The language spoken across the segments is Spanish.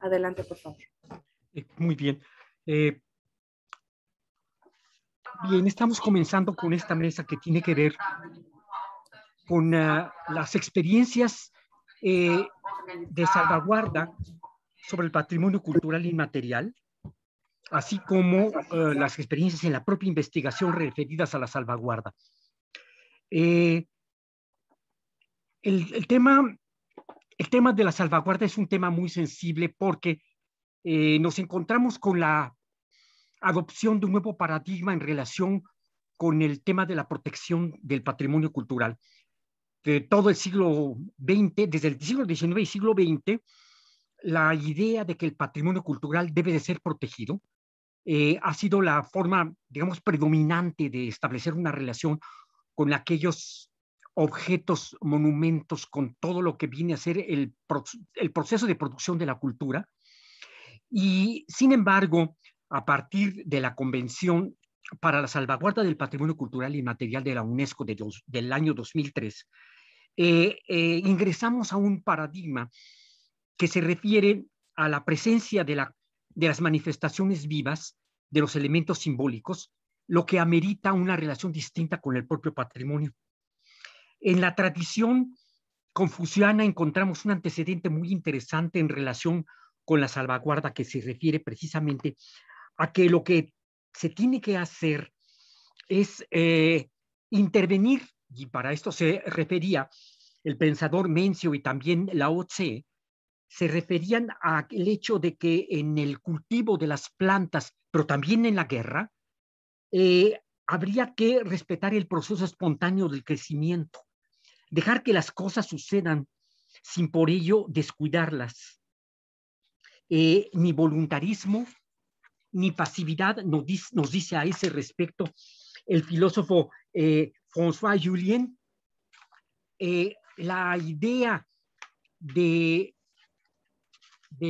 Adelante, por favor. Muy bien. Bien, estamos comenzando con esta mesa que tiene que ver con las experiencias de salvaguarda sobre el patrimonio cultural inmaterial, así como las experiencias en la propia investigación referidas a la salvaguarda. El tema de la salvaguarda es un tema muy sensible porque nos encontramos con la adopción de un nuevo paradigma en relación con el tema de la protección del patrimonio cultural. De todo el siglo XX, desde el siglo XIX y siglo XX, la idea de que el patrimonio cultural debe de ser protegido ha sido la forma, digamos, predominante de establecer una relación con aquellos objetos, monumentos, con todo lo que viene a ser el proceso de producción de la cultura. Y, sin embargo, a partir de la Convención para la Salvaguarda del Patrimonio Cultural Inmaterial de la UNESCO del año 2003, ingresamos a un paradigma que se refiere a la presencia de las manifestaciones vivas, de los elementos simbólicos, lo que amerita una relación distinta con el propio patrimonio. En la tradición confuciana encontramos un antecedente muy interesante en relación con la salvaguarda, que se refiere precisamente a que lo que se tiene que hacer es intervenir, y para esto se refería el pensador Mencio y también Lao Tse, se referían al hecho de que en el cultivo de las plantas, pero también en la guerra, habría que respetar el proceso espontáneo del crecimiento, dejar que las cosas sucedan sin por ello descuidarlas. Ni voluntarismo, ni pasividad, nos dice a ese respecto el filósofo François Julien. La idea de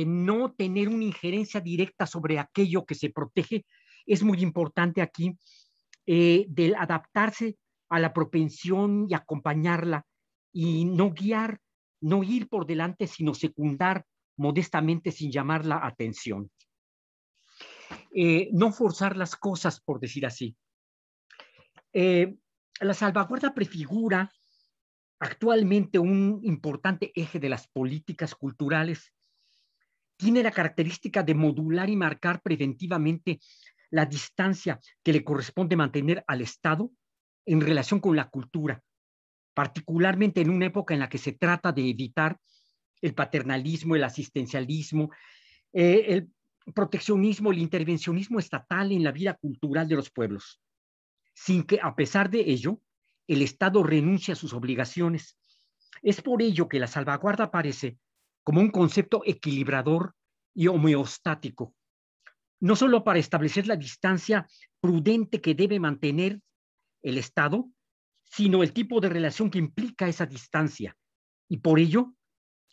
no tener una injerencia directa sobre aquello que se protege es muy importante aquí, del adaptarse a la propensión y acompañarla y no guiar, no ir por delante, sino secundar modestamente sin llamar la atención. No forzar las cosas, por decir así. La salvaguarda prefigura actualmente un importante eje de las políticas culturales. Tiene la característica de modular y marcar preventivamente la distancia que le corresponde mantener al Estado en relación con la cultura, particularmente en una época en la que se trata de evitar el paternalismo, el asistencialismo, el proteccionismo, el intervencionismo estatal en la vida cultural de los pueblos, sin que, a pesar de ello, el Estado renuncie a sus obligaciones. Es por ello que la salvaguarda aparece como un concepto equilibrador y homeostático, no solo para establecer la distancia prudente que debe mantener el Estado, sino el tipo de relación que implica esa distancia. Y por ello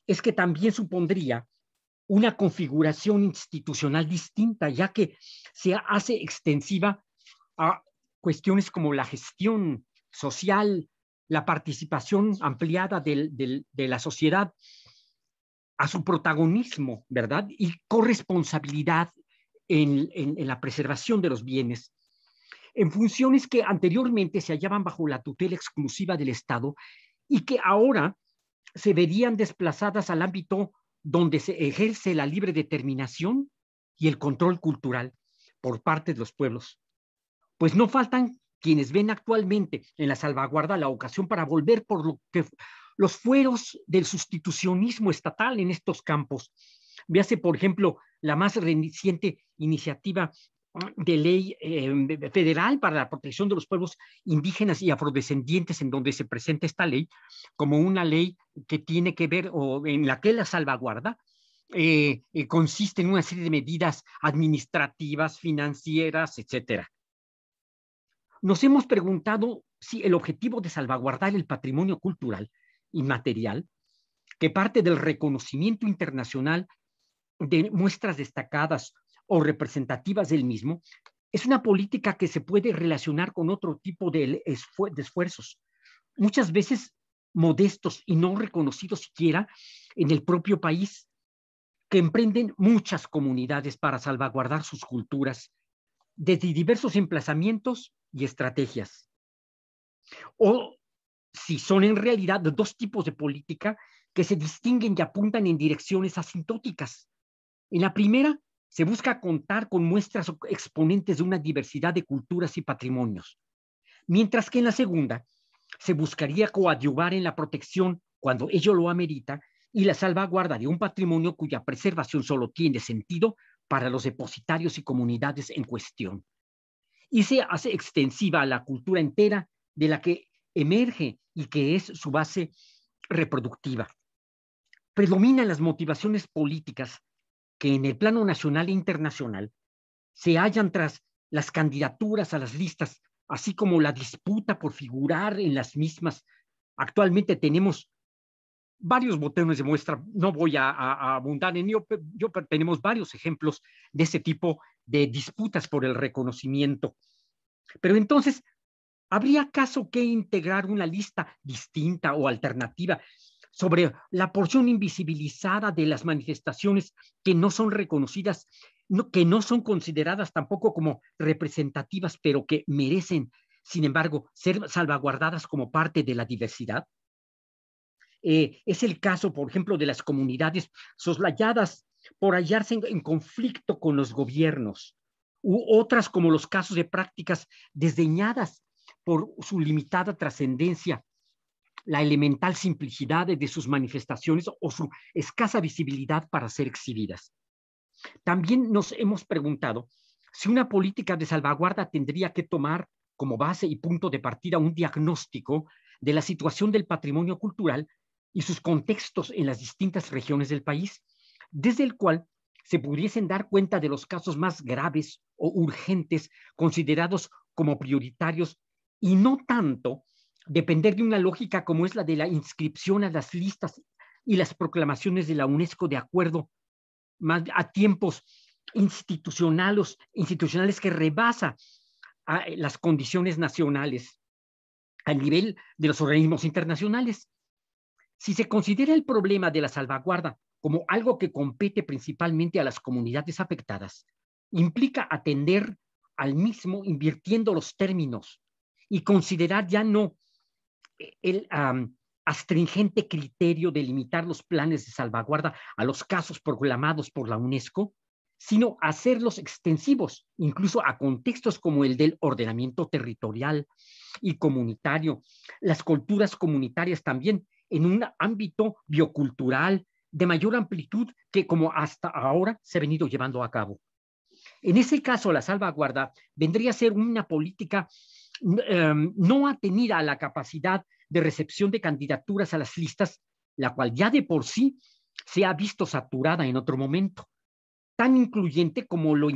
es que también supondría una configuración institucional distinta, ya que se hace extensiva a cuestiones como la gestión social, la participación ampliada de la sociedad, a su protagonismo, ¿verdad? Y corresponsabilidad en la preservación de los bienes, en funciones que anteriormente se hallaban bajo la tutela exclusiva del Estado y que ahora se verían desplazadas al ámbito donde se ejerce la libre determinación y el control cultural por parte de los pueblos. Pues no faltan quienes ven actualmente en la salvaguarda la ocasión para volver por lo que los fueros del sustitucionismo estatal en estos campos. Véase, por ejemplo, la más reciente iniciativa de ley federal para la protección de los pueblos indígenas y afrodescendientes, en donde se presenta esta ley como una ley que tiene que ver, o en la que la salvaguarda consiste en una serie de medidas administrativas, financieras, etcétera. Nos hemos preguntado si el objetivo de salvaguardar el patrimonio cultural inmaterial, que parte del reconocimiento internacional de muestras destacadas o representativas del mismo, es una política que se puede relacionar con otro tipo de esfuerzos, muchas veces modestos y no reconocidos siquiera en el propio país. que emprenden muchas comunidades para salvaguardar sus culturas desde diversos emplazamientos y estrategias. O si son en realidad dos tipos de política que se distinguen y apuntan en direcciones asintóticas. En la primera, se busca contar con muestras o exponentes de una diversidad de culturas y patrimonios, mientras que en la segunda, se buscaría coadyuvar en la protección, cuando ello lo amerita, y la salvaguarda de un patrimonio cuya preservación solo tiene sentido para los depositarios y comunidades en cuestión. Y se hace extensiva a la cultura entera de la que emerge y que es su base reproductiva. Predominan las motivaciones políticas que en el plano nacional e internacional se hallan tras las candidaturas a las listas, así como la disputa por figurar en las mismas. Actualmente tenemos varios botones de muestra, no voy a abundar en ello, tenemos varios ejemplos de ese tipo de disputas por el reconocimiento. Pero entonces, ¿habría acaso que integrar una lista distinta o alternativa sobre la porción invisibilizada de las manifestaciones que no son reconocidas, que no son consideradas tampoco como representativas, pero que merecen, sin embargo, ser salvaguardadas como parte de la diversidad? Es el caso, por ejemplo, de las comunidades soslayadas por hallarse en conflicto con los gobiernos, u otras como los casos de prácticas desdeñadas por su limitada trascendencia, la elemental simplicidad de sus manifestaciones o su escasa visibilidad para ser exhibidas. También nos hemos preguntado si una política de salvaguarda tendría que tomar como base y punto de partida un diagnóstico de la situación del patrimonio cultural y sus contextos en las distintas regiones del país, desde el cual se pudiesen dar cuenta de los casos más graves o urgentes considerados como prioritarios y no tanto depender de una lógica como es la de la inscripción a las listas y las proclamaciones de la UNESCO de acuerdo más a tiempos institucionales que rebasa a las condiciones nacionales a nivel de los organismos internacionales. Si se considera el problema de la salvaguarda como algo que compete principalmente a las comunidades afectadas, implica atender al mismo invirtiendo los términos y considerar ya no el astringente criterio de limitar los planes de salvaguarda a los casos proclamados por la UNESCO, sino hacerlos extensivos, incluso a contextos como el del ordenamiento territorial y comunitario, las culturas comunitarias también, en un ámbito biocultural de mayor amplitud que como hasta ahora se ha venido llevando a cabo. En ese caso, la salvaguarda vendría a ser una política no atenida a la capacidad de recepción de candidaturas a las listas, la cual ya de por sí se ha visto saturada en otro momento, tan incluyente como lo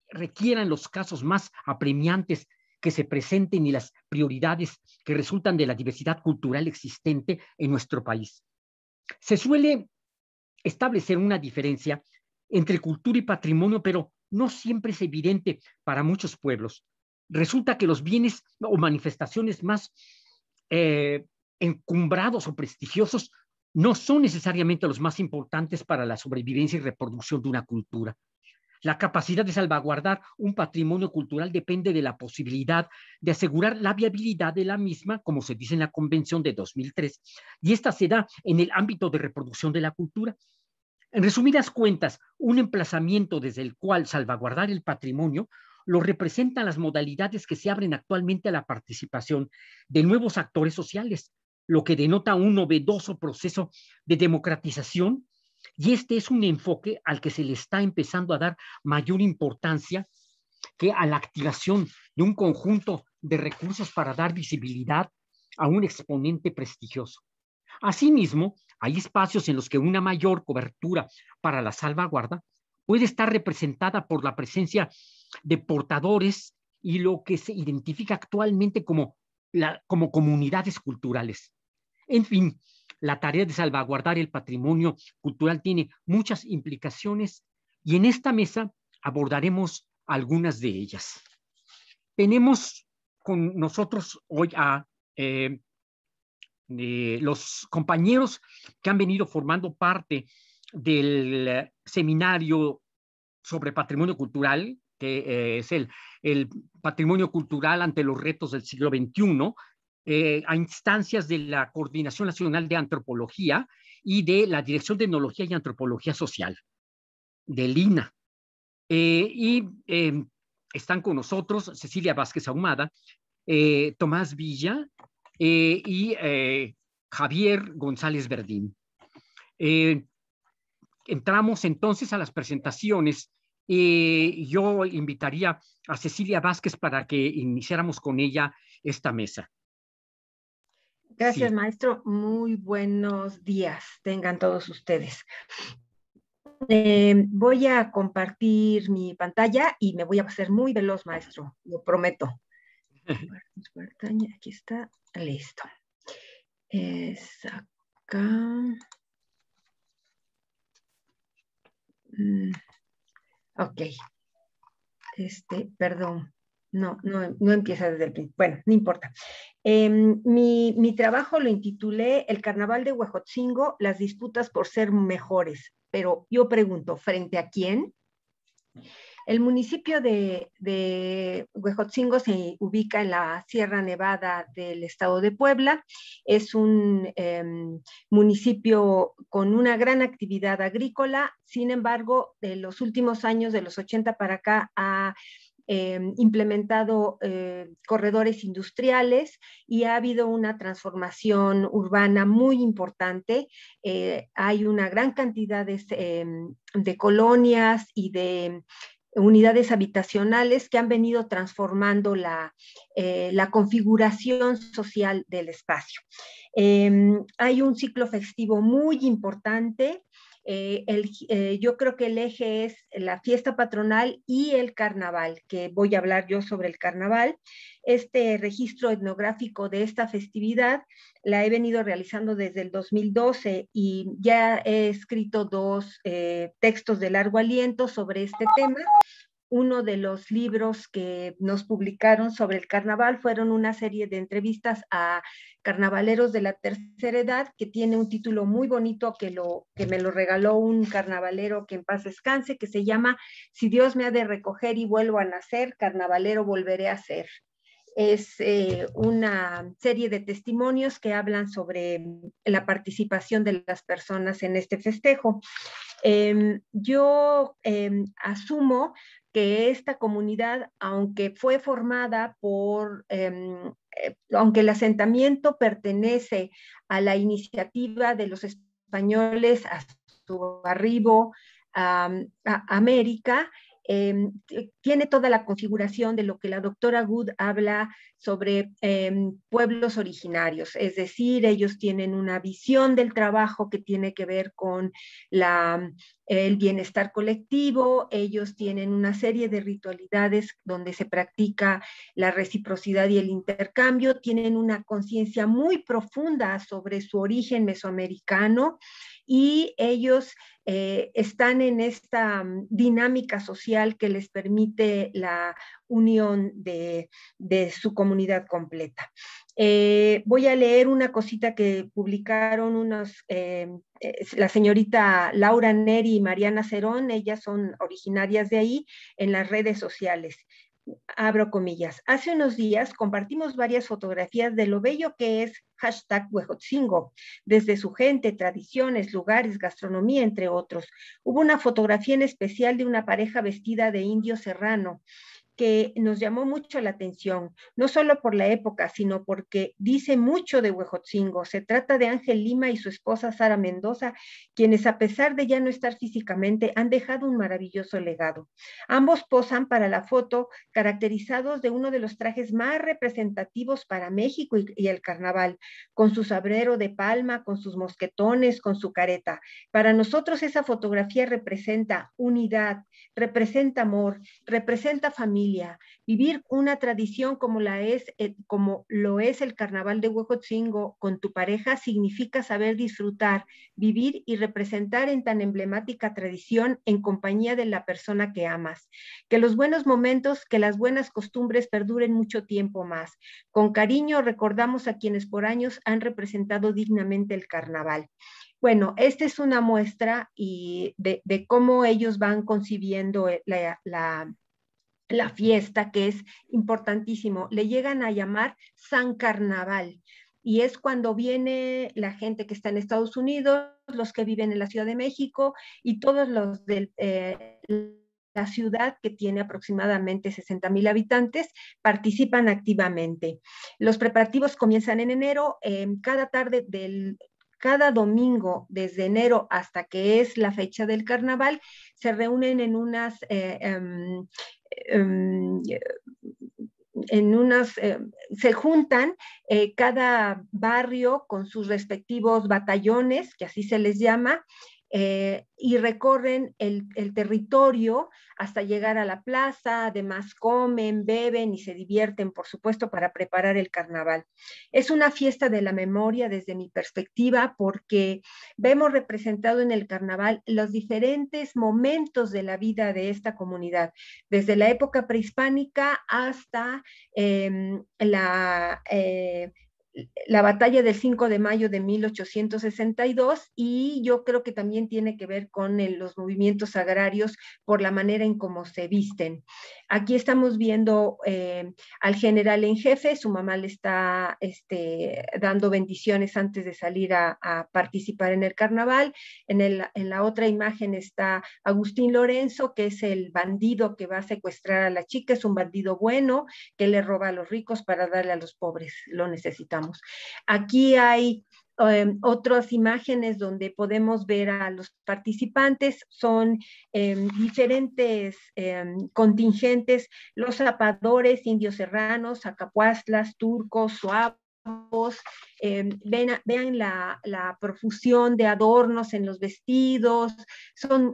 requieran los casos más apremiantes que se presenten y las prioridades que resultan de la diversidad cultural existente en nuestro país. Se suele establecer una diferencia entre cultura y patrimonio, pero no siempre es evidente para muchos pueblos. Resulta que los bienes o manifestaciones más encumbrados o prestigiosos no son necesariamente los más importantes para la sobrevivencia y reproducción de una cultura. La capacidad de salvaguardar un patrimonio cultural depende de la posibilidad de asegurar la viabilidad de la misma, como se dice en la Convención de 2003, y esta se da en el ámbito de reproducción de la cultura. En resumidas cuentas, un emplazamiento desde el cual salvaguardar el patrimonio lo representan las modalidades que se abren actualmente a la participación de nuevos actores sociales, lo que denota un novedoso proceso de democratización, y este es un enfoque al que se le está empezando a dar mayor importancia que a la activación de un conjunto de recursos para dar visibilidad a un exponente prestigioso. Asimismo, hay espacios en los que una mayor cobertura para la salvaguarda puede estar representada por la presencia de portadores y lo que se identifica actualmente como comunidades culturales. En fin, la tarea de salvaguardar el patrimonio cultural tiene muchas implicaciones y en esta mesa abordaremos algunas de ellas. Tenemos con nosotros hoy a los compañeros que han venido formando parte del seminario sobre patrimonio cultural, que es el patrimonio cultural ante los retos del siglo XXI, a instancias de la Coordinación Nacional de Antropología y de la Dirección de Etnología y Antropología Social, del INA. Están con nosotros Cecilia Vázquez Ahumada, Tomás Villa y Javier González Verdín. Entramos entonces a las presentaciones. Yo invitaría a Cecilia Vázquez para que iniciáramos con ella esta mesa. Gracias, Sí. maestro. Muy buenos días tengan todos ustedes. Voy a compartir mi pantalla y me voy a hacer muy veloz, maestro, lo prometo. Compartir, aquí está, listo. Es acá. Ok. Perdón. No empieza desde el principio. Bueno, no importa. Mi trabajo lo intitulé El Carnaval de Huejotzingo, las disputas por ser mejores. Pero yo pregunto, ¿frente a quién? El municipio de Huejotzingo se ubica en la Sierra Nevada del estado de Puebla. Es un municipio con una gran actividad agrícola. Sin embargo, de los últimos años, de los 80 para acá, ha implementado corredores industriales y ha habido una transformación urbana muy importante. Hay una gran cantidad de colonias y de unidades habitacionales que han venido transformando la configuración social del espacio. Hay un ciclo festivo muy importante. Yo creo que el eje es la fiesta patronal y el carnaval, que voy a hablar yo sobre el carnaval. Este registro etnográfico de esta festividad la he venido realizando desde el 2012 y ya he escrito 2 textos de largo aliento sobre este tema. Uno de los libros que nos publicaron sobre el carnaval fueron una serie de entrevistas a carnavaleros de la tercera edad, que tiene un título muy bonito que me lo regaló un carnavalero que en paz descanse, que se llama Si Dios me ha de recoger y vuelvo a nacer, carnavalero volveré a ser. Es una serie de testimonios que hablan sobre la participación de las personas en este festejo. Yo asumo que esta comunidad, aunque fue formada aunque el asentamiento pertenece a la iniciativa de los españoles a su arribo a América, tiene toda la configuración de lo que la doctora Good habla sobre pueblos originarios, es decir, ellos tienen una visión del trabajo que tiene que ver con el bienestar colectivo, ellos tienen una serie de ritualidades donde se practica la reciprocidad y el intercambio, tienen una conciencia muy profunda sobre su origen mesoamericano y ellos están en esta dinámica social que les permite la unión de su comunidad completa. Voy a leer una cosita que publicaron la señorita Laura Neri y Mariana Cerón, ellas son originarias de ahí, en las redes sociales. Abro comillas. Hace unos días compartimos varias fotografías de lo bello que es #Huejotzingo, desde su gente, tradiciones, lugares, gastronomía, entre otros. Hubo una fotografía en especial de una pareja vestida de indio serrano, que nos llamó mucho la atención, no solo por la época, sino porque dice mucho de Huejotzingo. Se trata de Ángel Lima y su esposa Sara Mendoza, quienes a pesar de ya no estar físicamente, han dejado un maravilloso legado. Ambos posan para la foto, caracterizados de uno de los trajes más representativos para México y el carnaval, con su sombrero de palma, con sus mosquetones, con su careta. Para nosotros esa fotografía representa unidad, representa amor, representa familia, familia. Vivir una tradición como lo es el Carnaval de Huejotzingo con tu pareja significa saber disfrutar, vivir y representar en tan emblemática tradición en compañía de la persona que amas. Que los buenos momentos, que las buenas costumbres perduren mucho tiempo más. Con cariño recordamos a quienes por años han representado dignamente el carnaval. Bueno, esta es una muestra de cómo ellos van concibiendo la fiesta, que es importantísimo. Le llegan a llamar San Carnaval. Y es cuando viene la gente que está en Estados Unidos, los que viven en la Ciudad de México y todos los de la ciudad, que tiene aproximadamente 60,000 habitantes, participan activamente. Los preparativos comienzan en enero. Cada domingo, desde enero hasta que es la fecha del carnaval, se reúnen se juntan cada barrio con sus respectivos batallones, que así se les llama, y recorren el territorio hasta llegar a la plaza. Además comen, beben y se divierten, por supuesto, para preparar el carnaval. Es una fiesta de la memoria desde mi perspectiva, porque vemos representado en el carnaval los diferentes momentos de la vida de esta comunidad, desde la época prehispánica hasta la batalla del 5 de mayo de 1862, y yo creo que también tiene que ver con los movimientos agrarios por la manera en cómo se visten. Aquí estamos viendo al general en jefe. Su mamá le está dando bendiciones antes de salir a participar en el carnaval. En la otra imagen está Agustín Lorenzo, que es el bandido que va a secuestrar a la chica. Es un bandido bueno que le roba a los ricos para darle a los pobres. Lo necesitamos. Aquí hay otras imágenes donde podemos ver a los participantes. Son diferentes contingentes: los zapadores, indios serranos, acapuastlas, turcos, suavos. Vean la profusión de adornos en los vestidos.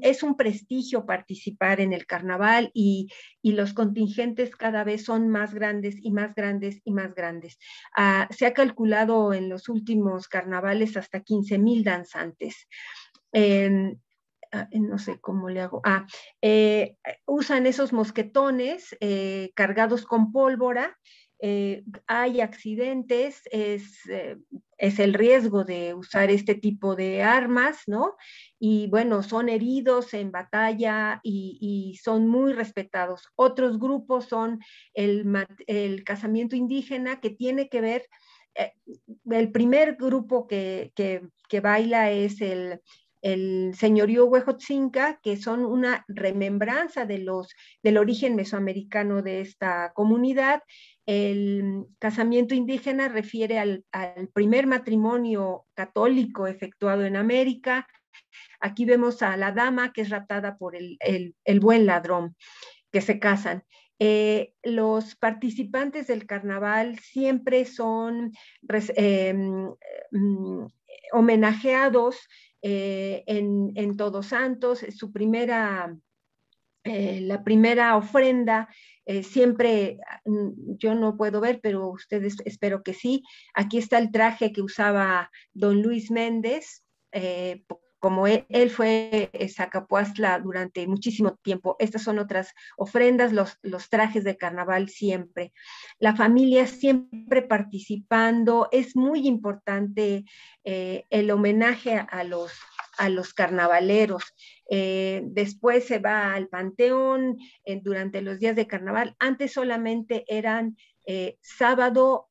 Es un prestigio participar en el carnaval, y los contingentes cada vez son más grandes y más grandes y más grandes. Se ha calculado en los últimos carnavales hasta 15,000 danzantes. No sé cómo le hago. Usan esos mosquetones cargados con pólvora. Hay accidentes, es el riesgo de usar este tipo de armas, ¿no? Y bueno, son heridos en batalla y son muy respetados. Otros grupos son el casamiento indígena, que tiene que ver, el primer grupo que baila es el señorío Huejotzinca, que son una remembranza del origen mesoamericano de esta comunidad. El casamiento indígena refiere al primer matrimonio católico efectuado en América. Aquí vemos a la dama que es raptada por el buen ladrón, que se casan. Los participantes del carnaval siempre son homenajeados en Todos Santos. La primera ofrenda, siempre, yo no puedo ver, pero ustedes espero que sí. Aquí está el traje que usaba don Luis Méndez, como él fue Zacapuastla durante muchísimo tiempo. Estas son otras ofrendas, los trajes de carnaval siempre. La familia siempre participando. Es muy importante el homenaje a los carnavaleros. Después se va al panteón durante los días de carnaval. Antes solamente eran sábado,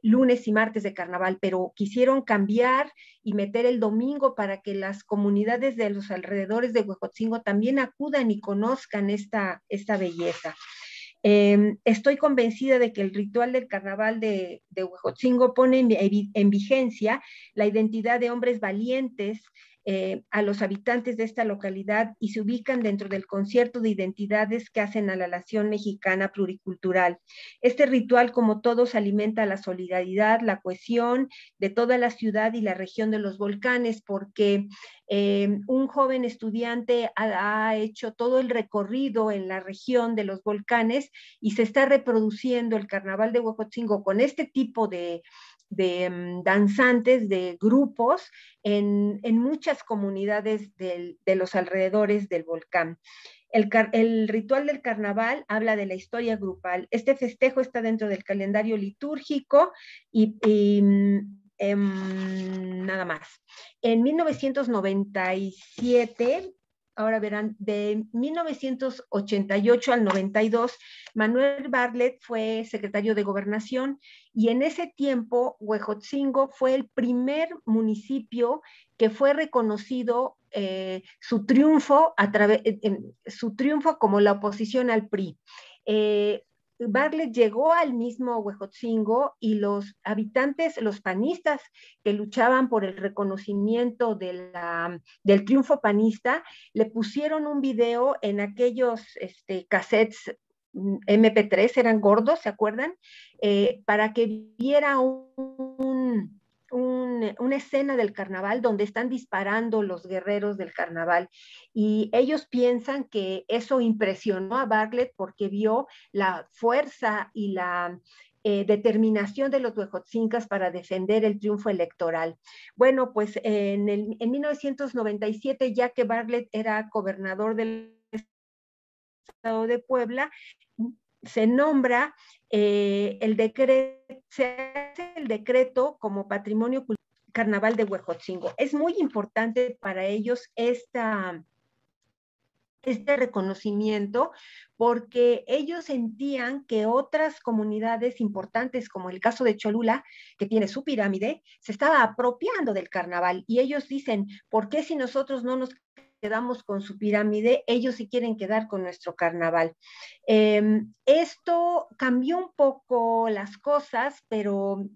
lunes y martes de carnaval, pero quisieron cambiar y meter el domingo para que las comunidades de los alrededores de Huejotzingo también acudan y conozcan esta belleza. Estoy convencida de que el ritual del carnaval de Huejotzingo pone en vigencia la identidad de hombres valientes a los habitantes de esta localidad y se ubican dentro del concierto de identidades que hacen a la nación mexicana pluricultural. Este ritual, como todos, alimenta la solidaridad, la cohesión de toda la ciudad y la región de los volcanes, porque un joven estudiante ha hecho todo el recorrido en la región de los volcanes y se está reproduciendo el carnaval de Huejotzingo con este tipo de danzantes, de grupos, en muchas comunidades de los alrededores del volcán. El ritual del carnaval habla de la historia grupal. Este festejo está dentro del calendario litúrgico y nada más. En 1997, ahora verán, de 1988 al 92, Manuel Bartlett fue secretario de Gobernación y en ese tiempo Huejotzingo fue el primer municipio que fue reconocido su triunfo como la oposición al PRI. Bartlett llegó al mismo Huejotzingo y los habitantes, los panistas que luchaban por el reconocimiento del triunfo panista, le pusieron un video en aquellos cassettes MP3, eran gordos, ¿se acuerdan? Para que viera una escena del carnaval donde están disparando los guerreros del carnaval y ellos piensan que eso impresionó a Bartlett porque vio la fuerza y la determinación de los huejotzincas para defender el triunfo electoral. Bueno, pues en 1997, ya que Bartlett era gobernador del estado de Puebla, se nombra se hace el decreto como patrimonio cultural Carnaval de Huejotzingo. Es muy importante para ellos este reconocimiento porque ellos sentían que otras comunidades importantes, como el caso de Cholula, que tiene su pirámide, se estaba apropiando del carnaval y ellos dicen, ¿por qué si nosotros no nos quedamos con su pirámide, ellos sí quieren quedar con nuestro carnaval? Esto cambió un poco las cosas, pero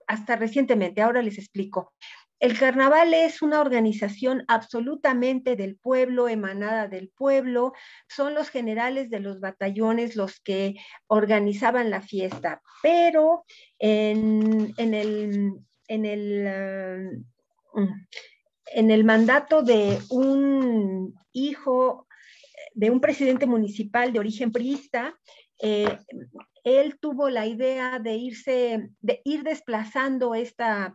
hasta recientemente, ahora les explico. El carnaval es una organización absolutamente del pueblo, emanada del pueblo, son los generales de los batallones los que organizaban la fiesta, pero en el mandato de un hijo de un presidente municipal de origen priista, él tuvo la idea de ir desplazando esta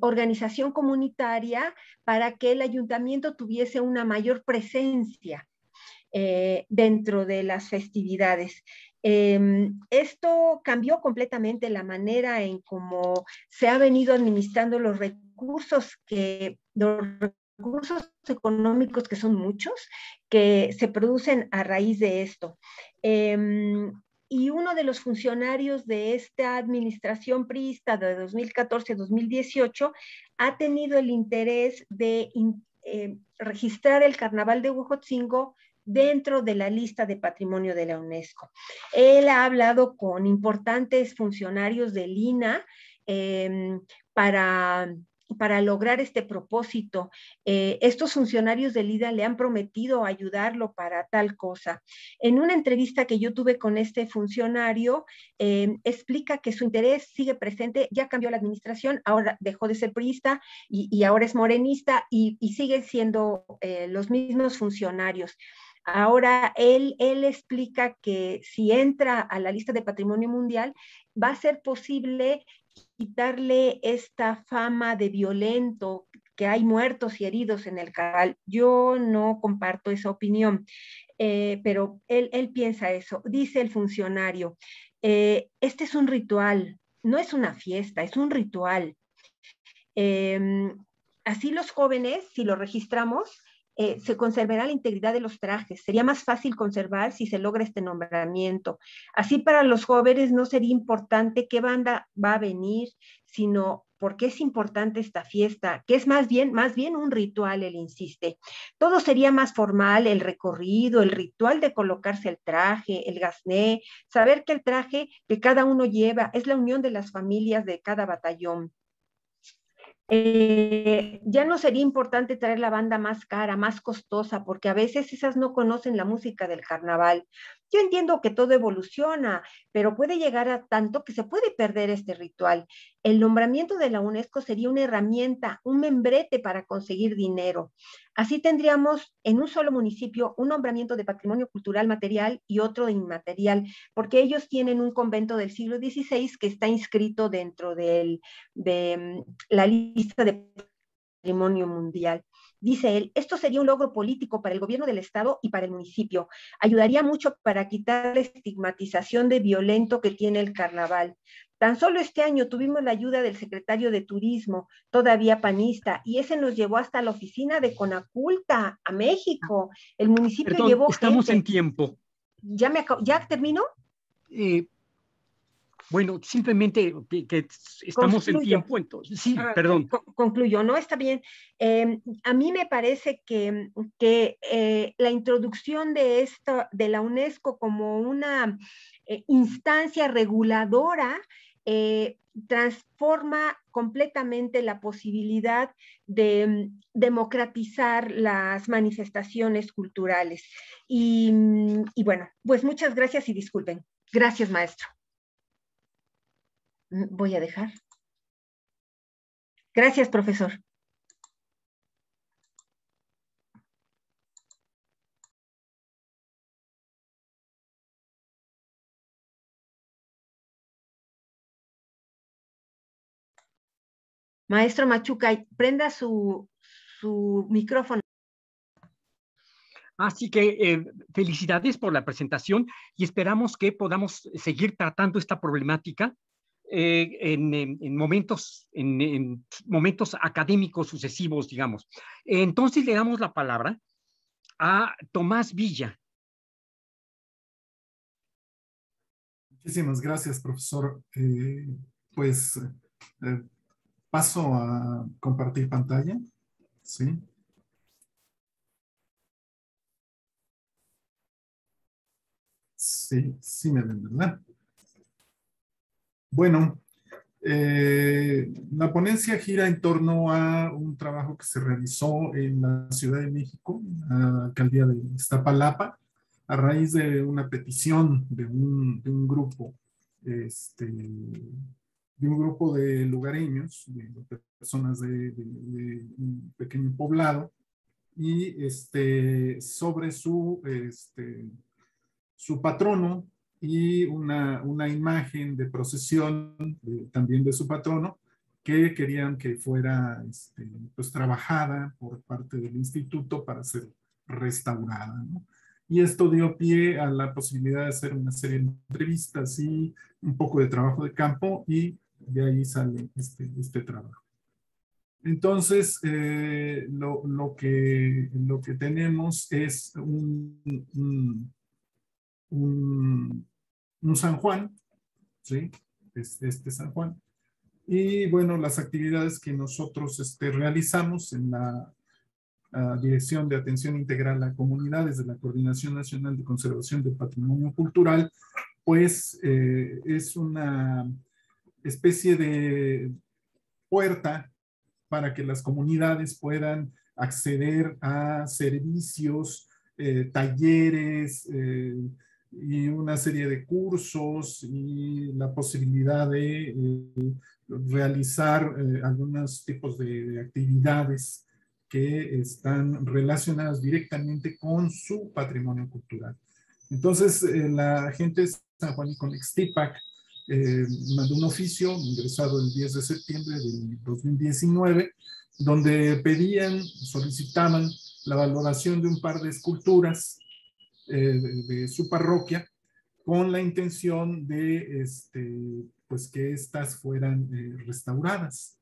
organización comunitaria para que el ayuntamiento tuviese una mayor presencia dentro de las festividades. Esto cambió completamente la manera en cómo se ha venido administrando los recursos económicos, que son muchos, que se producen a raíz de esto. Y uno de los funcionarios de esta administración priista de 2014-2018 ha tenido el interés de registrar el Carnaval de Huejotzingo dentro de la lista de patrimonio de la UNESCO. Él ha hablado con importantes funcionarios del INAH para lograr este propósito. Estos funcionarios del INAH le han prometido ayudarlo para tal cosa. En una entrevista que yo tuve con este funcionario, explica que su interés sigue presente, ya cambió la administración, ahora dejó de ser priista y ahora es morenista y siguen siendo los mismos funcionarios. Ahora él explica que si entra a la lista de patrimonio mundial, va a ser posible quitarle esta fama de violento, que hay muertos y heridos en el carnaval. Yo no comparto esa opinión, pero él piensa eso. Dice el funcionario, este es un ritual, no es una fiesta, es un ritual. Así los jóvenes, si lo registramos, se conservará la integridad de los trajes. Sería más fácil conservar si se logra este nombramiento. Así para los jóvenes no sería importante qué banda va a venir, sino por qué es importante esta fiesta, que es más bien un ritual, él insiste. Todo sería más formal, el recorrido, el ritual de colocarse el traje, el gasné, saber que el traje que cada uno lleva es la unión de las familias de cada batallón. Ya no sería importante traer la banda más cara, más costosa, porque a veces esas no conocen la música del carnaval. Yo entiendo que todo evoluciona, pero puede llegar a tanto que se puede perder este ritual. El nombramiento de la UNESCO sería una herramienta, un membrete para conseguir dinero. Así tendríamos en un solo municipio un nombramiento de patrimonio cultural material y otro de inmaterial, porque ellos tienen un convento del siglo XVI que está inscrito dentro de la lista de patrimonio mundial. Dice él, esto sería un logro político para el gobierno del Estado y para el municipio. Ayudaría mucho para quitar la estigmatización de violento que tiene el carnaval. Tan solo este año tuvimos la ayuda del secretario de Turismo, todavía panista, y ese nos llevó hasta la oficina de Conaculta, a México. El municipio Perdón, llevó estamos en gente. tiempo. ¿Ya terminó? Eh, bueno, simplemente que estamos en Concluyo. tiempo, entonces, sí, perdón. Concluyo, ¿no? Está bien. A mí me parece que la introducción de la UNESCO como una instancia reguladora transforma completamente la posibilidad de democratizar las manifestaciones culturales. Y bueno, pues muchas gracias y disculpen. Gracias, maestro. Voy a dejar. Gracias, profesor. Maestro Machuca, prenda su micrófono. Así que felicidades por la presentación y esperamos que podamos seguir tratando esta problemática en momentos académicos sucesivos, digamos. Entonces le damos la palabra a Tomás Villa. Muchísimas gracias, profesor. Pues paso a compartir pantalla. Sí. Sí, sí me ven, ¿verdad? Bueno, la ponencia gira en torno a un trabajo que se realizó en la Ciudad de México, la alcaldía de Iztapalapa, a raíz de una petición de un grupo, de un grupo de lugareños, de personas de un pequeño poblado, y sobre su patrono y una imagen de procesión también de su patrono que querían que fuera pues trabajada por parte del instituto para ser restaurada, ¿no? Y esto dio pie a la posibilidad de hacer una serie de entrevistas y un poco de trabajo de campo, y de ahí sale este trabajo. Entonces, lo que tenemos es un San Juan, ¿sí? Este San Juan. Y bueno, las actividades que nosotros realizamos en la Dirección de Atención Integral a Comunidades de la Coordinación Nacional de Conservación del Patrimonio Cultural, pues es una especie de puerta para que las comunidades puedan acceder a servicios, talleres y una serie de cursos, y la posibilidad de realizar algunos tipos de actividades que están relacionadas directamente con su patrimonio cultural. Entonces, la gente de San Juan y Conextipac mandó un oficio ingresado el 10 de septiembre del 2019, donde solicitaban la valoración de un par de esculturas de su parroquia, con la intención de pues que estas fueran restauradas.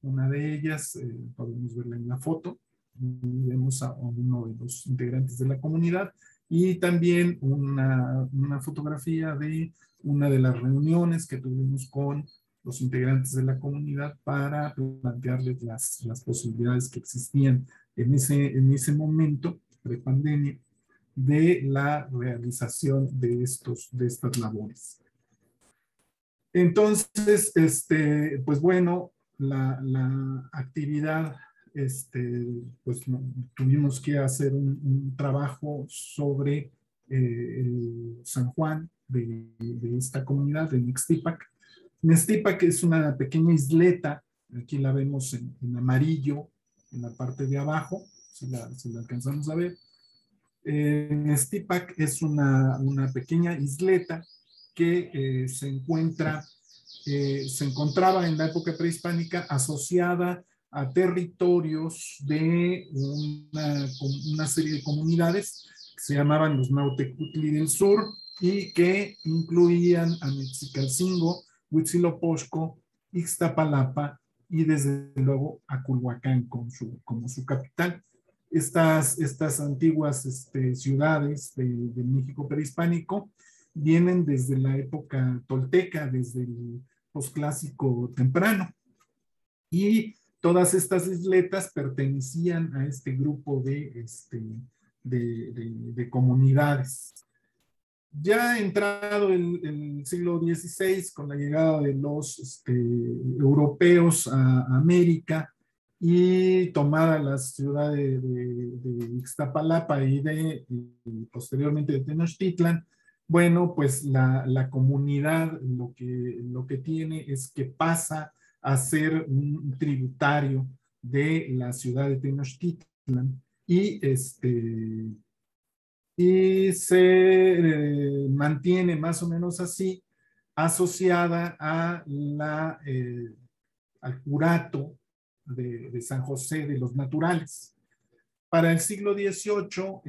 Una de ellas, podemos verla en la foto, vemos a uno de los integrantes de la comunidad, y también una fotografía de una de las reuniones que tuvimos con los integrantes de la comunidad para plantearles las posibilidades que existían en ese momento, prepandemia, de la realización de estas labores. Entonces, pues bueno, la actividad, pues tuvimos que hacer un trabajo sobre el San Juan de esta comunidad, de Nextipac. Nextipac es una pequeña isleta, aquí la vemos en amarillo, en la parte de abajo, si la alcanzamos a ver. Nextipac es una pequeña isleta que se encontraba en la época prehispánica asociada a territorios de una serie de comunidades que se llamaban los Nautecutli del Sur y que incluían a Mexicalcingo, Huitzilopochtli, Ixtapalapa y desde luego a Culhuacán como su capital. Estas antiguas ciudades de México prehispánico vienen desde la época tolteca, desde el posclásico temprano. Y todas estas isletas pertenecían a este grupo de comunidades. Ya entrado el siglo XVI, con la llegada de los europeos a América y tomada la ciudad de Ixtapalapa y posteriormente de Tenochtitlan, bueno, pues la comunidad lo que tiene es que pasa a ser un tributario de la ciudad de Tenochtitlan y se mantiene más o menos así, asociada al curato de San José de los Naturales. Para el siglo XVIII,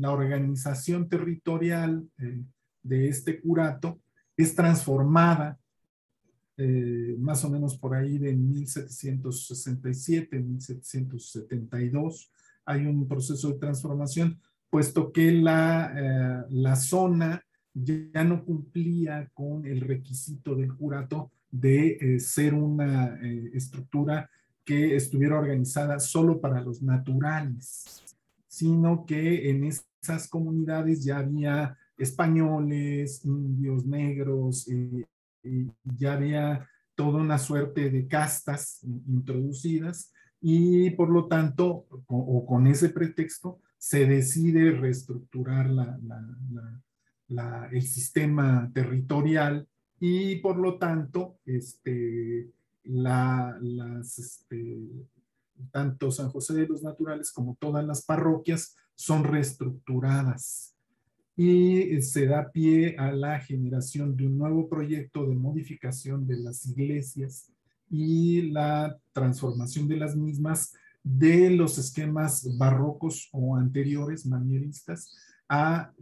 la organización territorial de este curato es transformada más o menos por ahí de 1767, 1772. Hay un proceso de transformación, puesto que la zona ya no cumplía con el requisito del curato de ser una estructura que estuviera organizada solo para los naturales, sino que en esas comunidades ya había españoles, indios, negros, y ya había toda una suerte de castas introducidas y por lo tanto, con ese pretexto, se decide reestructurar el sistema territorial y por lo tanto, tanto San José de los Naturales como todas las parroquias son reestructuradas y se da pie a la generación de un nuevo proyecto de modificación de las iglesias y la transformación de las mismas de los esquemas barrocos o anteriores manieristas a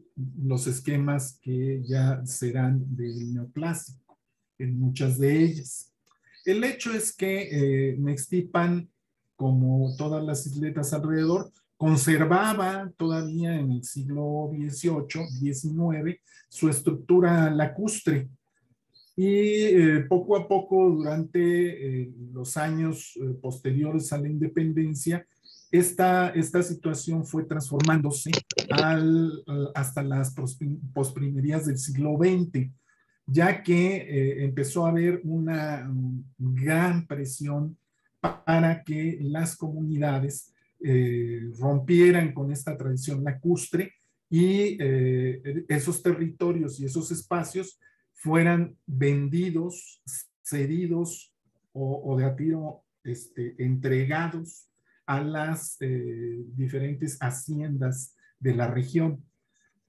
los esquemas que ya serán del neoclásico en muchas de ellas. El hecho es que Nextipan, como todas las isletas alrededor, conservaba todavía en el siglo XVIII, XIX, su estructura lacustre. Y poco a poco, durante los años posteriores a la independencia, esta situación fue transformándose hasta las posprimerías del siglo XX, ya que empezó a haber una gran presión para que las comunidades rompieran con esta tradición lacustre y esos territorios y esos espacios fueran vendidos, cedidos o de a tiro entregados a las diferentes haciendas de la región.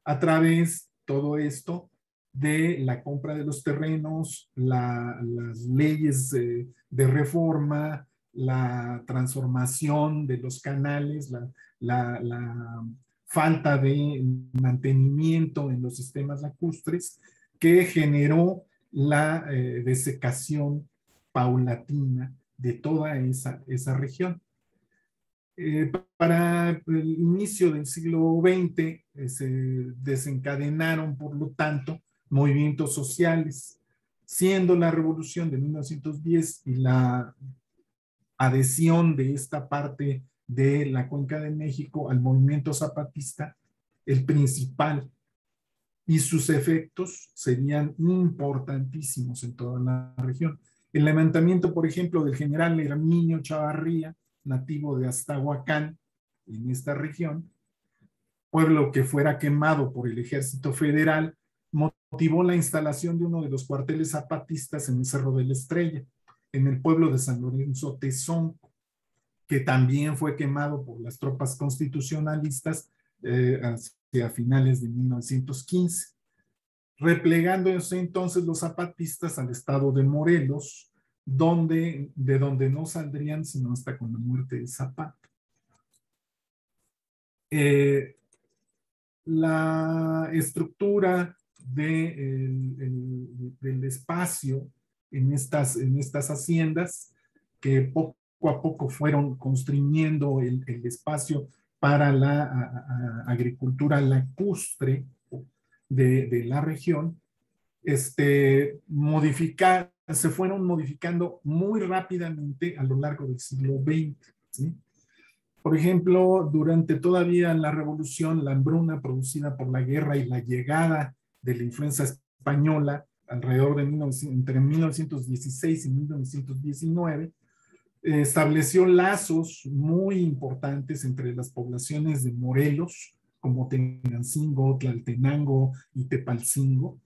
A través todo esto de la compra de los terrenos, las leyes de reforma, la transformación de los canales, la falta de mantenimiento en los sistemas lacustres, que generó la desecación paulatina de toda esa región. Para el inicio del siglo XX se desencadenaron, por lo tanto, movimientos sociales, siendo la revolución de 1910 y la adhesión de esta parte de la Cuenca de México al movimiento zapatista el principal, y sus efectos serían importantísimos en toda la región. El levantamiento, por ejemplo, del general Herminio Chavarría, nativo de Astahuacán, en esta región, pueblo que fuera quemado por el ejército federal, motivó la instalación de uno de los cuarteles zapatistas en el Cerro de la Estrella, en el pueblo de San Lorenzo Tezonco, que también fue quemado por las tropas constitucionalistas hacia finales de 1915, replegándose entonces los zapatistas al estado de Morelos, de donde no saldrían sino hasta con la muerte de Zapata. La estructura del espacio en estas haciendas, que poco a poco fueron construyendo el espacio para la agricultura lacustre de la región, se fueron modificando muy rápidamente a lo largo del siglo XX, ¿sí? Por ejemplo, durante todavía la revolución, la hambruna producida por la guerra y la llegada de la influencia española alrededor de entre 1916 y 1919, estableció lazos muy importantes entre las poblaciones de Morelos, como Tenancingo, Tlaltenango y Tepalcingo,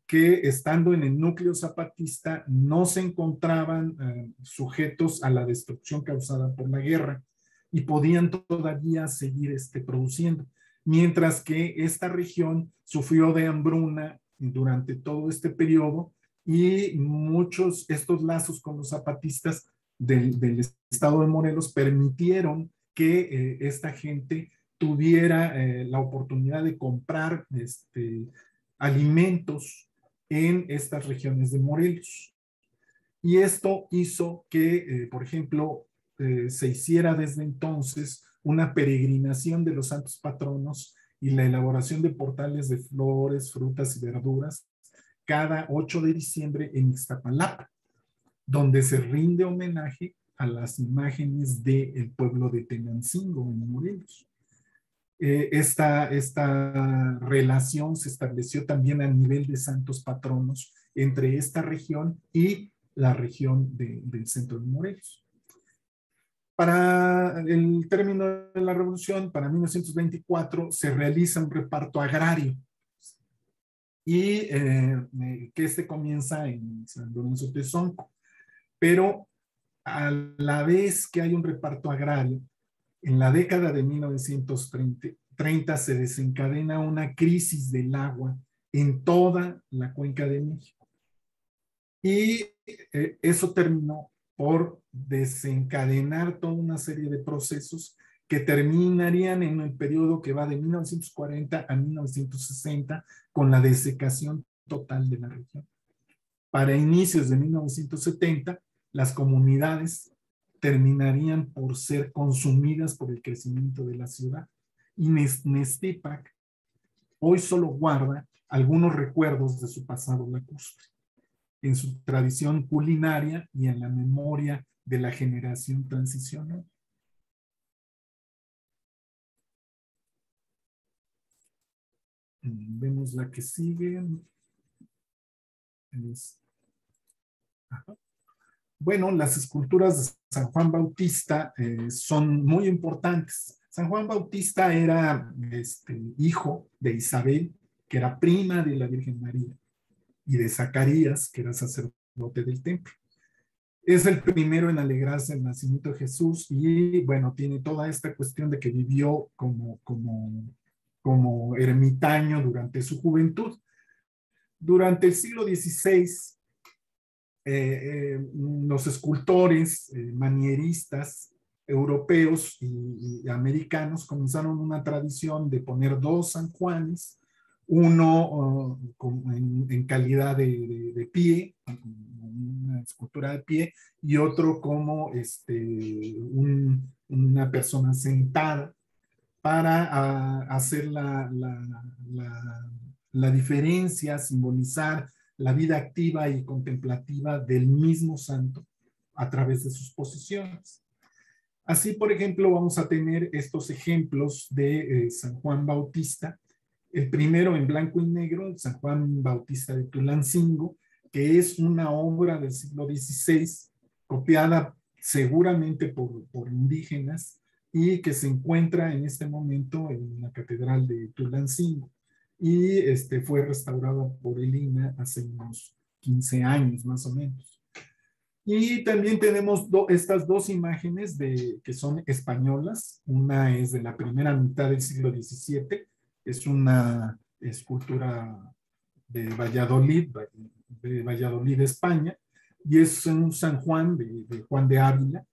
que estando en el núcleo zapatista no se encontraban sujetos a la destrucción causada por la guerra y podían todavía seguir produciendo, mientras que esta región sufrió de hambruna durante todo este periodo y estos lazos con los zapatistas del estado de Morelos permitieron que esta gente tuviera la oportunidad de comprar alimentos en estas regiones de Morelos. Y esto hizo que, por ejemplo, se hiciera desde entonces una peregrinación de los santos patronos y la elaboración de portales de flores, frutas y verduras cada 8 de diciembre en Iztapalapa, donde se rinde homenaje a las imágenes del pueblo de Tenancingo en Morelos. Esta relación se estableció también a nivel de santos patronos entre esta región y la región del centro de Morelos. Para el término de la revolución, para 1924, se realiza un reparto agrario y que comienza en San Lorenzo Tezonco. Pero a la vez que hay un reparto agrario, en la década de 1930 se desencadena una crisis del agua en toda la cuenca de México. Y eso terminó por desencadenar toda una serie de procesos que terminarían en el periodo que va de 1940 a 1960 con la desecación total de la región. Para inicios de 1970, las comunidades terminarían por ser consumidas por el crecimiento de la ciudad. Y Nextipac hoy solo guarda algunos recuerdos de su pasado lacustre, en su tradición culinaria y en la memoria de la generación transicional. Vemos la que sigue. Bueno, las esculturas de San Juan Bautista son muy importantes. San Juan Bautista era hijo de Isabel, que era prima de la Virgen María, y de Zacarías, que era sacerdote del templo. Es el primero en alegrarse del nacimiento de Jesús y, bueno, tiene toda esta cuestión de que vivió como ermitaño durante su juventud. Durante el siglo XVI, los escultores manieristas europeos y americanos comenzaron una tradición de poner 2 San Juanes, uno en calidad de pie, una escultura de pie, y otro como una persona sentada, para hacer la diferencia, simbolizar la vida activa y contemplativa del mismo santo a través de sus posiciones. Así, por ejemplo, vamos a tener estos ejemplos de San Juan Bautista. El primero en blanco y negro, San Juan Bautista de Tulancingo, que es una obra del siglo XVI, copiada seguramente por indígenas, y que se encuentra en este momento en la Catedral de Tulancingo. Y fue restaurada por el INAH hace unos 15 años más o menos. Y también tenemos estas dos imágenes que son españolas. Una es de la primera mitad del siglo XVII, es una escultura de Valladolid, España, y es un San Juan de Juan de Ávila.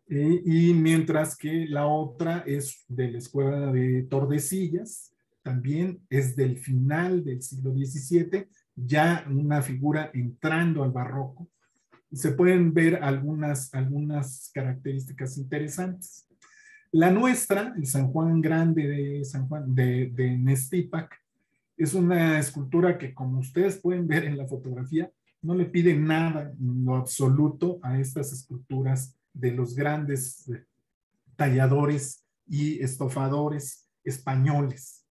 Y mientras que la otra es de la escuela de Tordesillas, también es del final del siglo XVII, ya una figura entrando al barroco. Y se pueden ver algunas características interesantes. La nuestra, el San Juan Grande de San Juan de Nestipac, es una escultura que, como ustedes pueden ver en la fotografía, no le pide nada en lo absoluto a estas esculturas de los grandes talladores y estofadores españoles.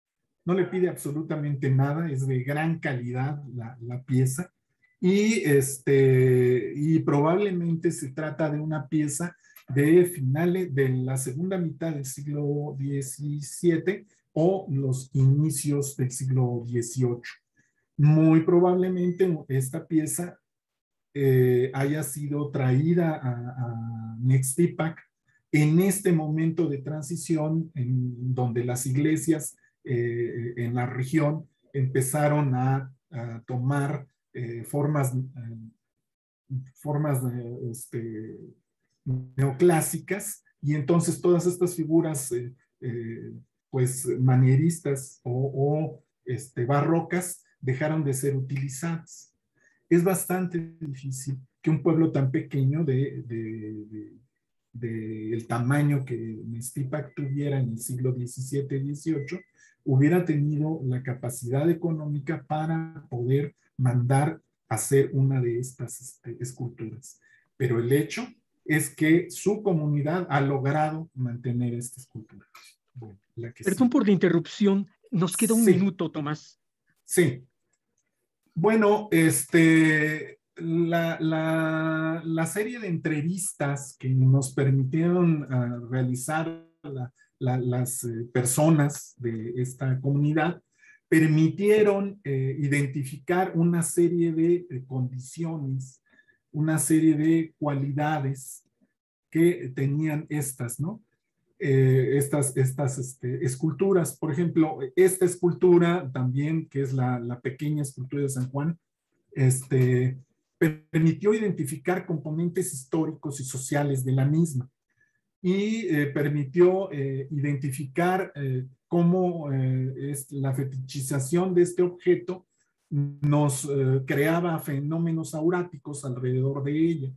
No le pide absolutamente nada, es de gran calidad la pieza, y probablemente se trata de una pieza de finales de la segunda mitad del siglo XVII o los inicios del siglo XVIII. Muy probablemente esta pieza haya sido traída a Nextipac en este momento de transición en donde las iglesias en la región empezaron a tomar formas neoclásicas, y entonces todas estas figuras pues manieristas o barrocas dejaron de ser utilizadas. Es bastante difícil que un pueblo tan pequeño el tamaño que Nestipac tuviera en el siglo XVII-XVIII hubiera tenido la capacidad económica para poder mandar hacer una de estas esculturas. Pero el hecho es que su comunidad ha logrado mantener esta escultura. Bueno, Perdón por la interrupción. Nos queda un minuto, Tomás. Sí. Bueno, la serie de entrevistas que nos permitieron realizar las personas de esta comunidad permitieron identificar una serie de condiciones, una serie de cualidades que tenían estas, ¿no? Estas esculturas. Por ejemplo, esta escultura también, que es la pequeña escultura de San Juan, permitió identificar componentes históricos y sociales de la misma, y permitió identificar cómo es la fetichización de este objeto nos creaba fenómenos auráticos alrededor de ella.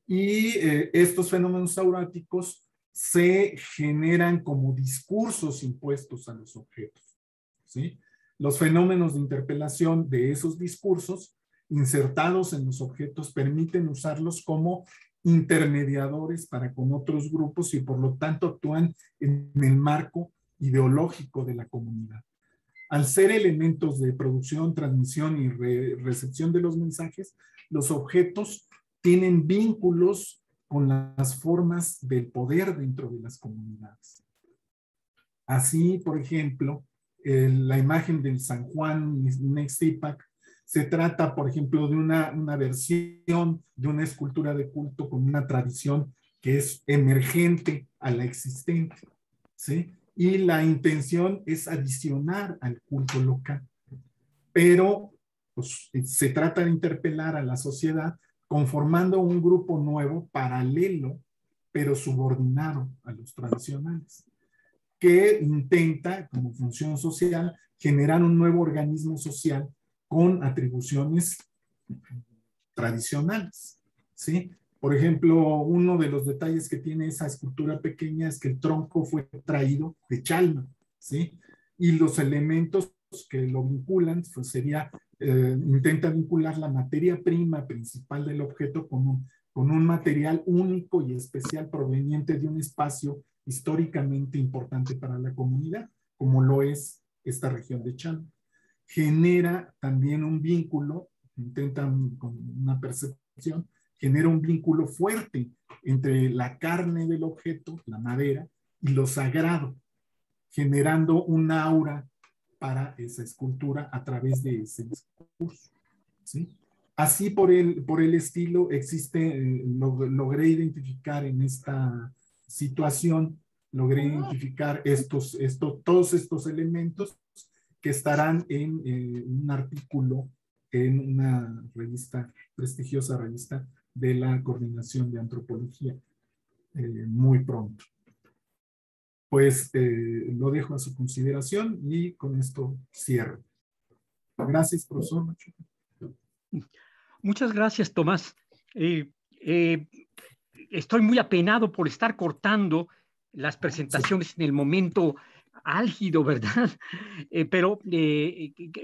Y estos fenómenos auráticos se generan como discursos impuestos a los objetos, ¿sí? Los fenómenos de interpelación de esos discursos insertados en los objetos permiten usarlos como intermediadores para con otros grupos, y por lo tanto actúan en el marco ideológico de la comunidad. Al ser elementos de producción, transmisión y recepción de los mensajes, los objetos tienen vínculos con las formas del poder dentro de las comunidades. Así, por ejemplo, la imagen del San Juan Nextipac se trata, por ejemplo, de una versión de una escultura de culto con una tradición que es emergente a la existente, ¿sí? Y la intención es adicionar al culto local. Pero pues, se trata de interpelar a la sociedad conformando un grupo nuevo, paralelo, pero subordinado a los tradicionales, que intenta, como función social, generar un nuevo organismo social con atribuciones tradicionales, ¿sí? Por ejemplo, uno de los detalles que tiene esa escultura pequeña es que el tronco fue traído de Chalma, ¿sí? Y los elementos que lo vinculan, pues sería, intenta vincular la materia prima principal del objeto con un material único y especial proveniente de un espacio históricamente importante para la comunidad, como lo es esta región de Chalma. Genera también un vínculo intentan con una percepción, genera un vínculo fuerte entre la carne del objeto, la madera, y lo sagrado, generando un aura para esa escultura a través de ese discurso, ¿sí? Así por el estilo existe, logré identificar en esta situación, logré identificar todos estos elementos que estarán en un artículo en una revista, prestigiosa revista de la Coordinación de Antropología, muy pronto. Pues lo dejo a su consideración y con esto cierro. Gracias, profesor Machuca. Muchas gracias, Tomás. Estoy muy apenado por estar cortando las presentaciones en el momento álgido, ¿verdad? Pero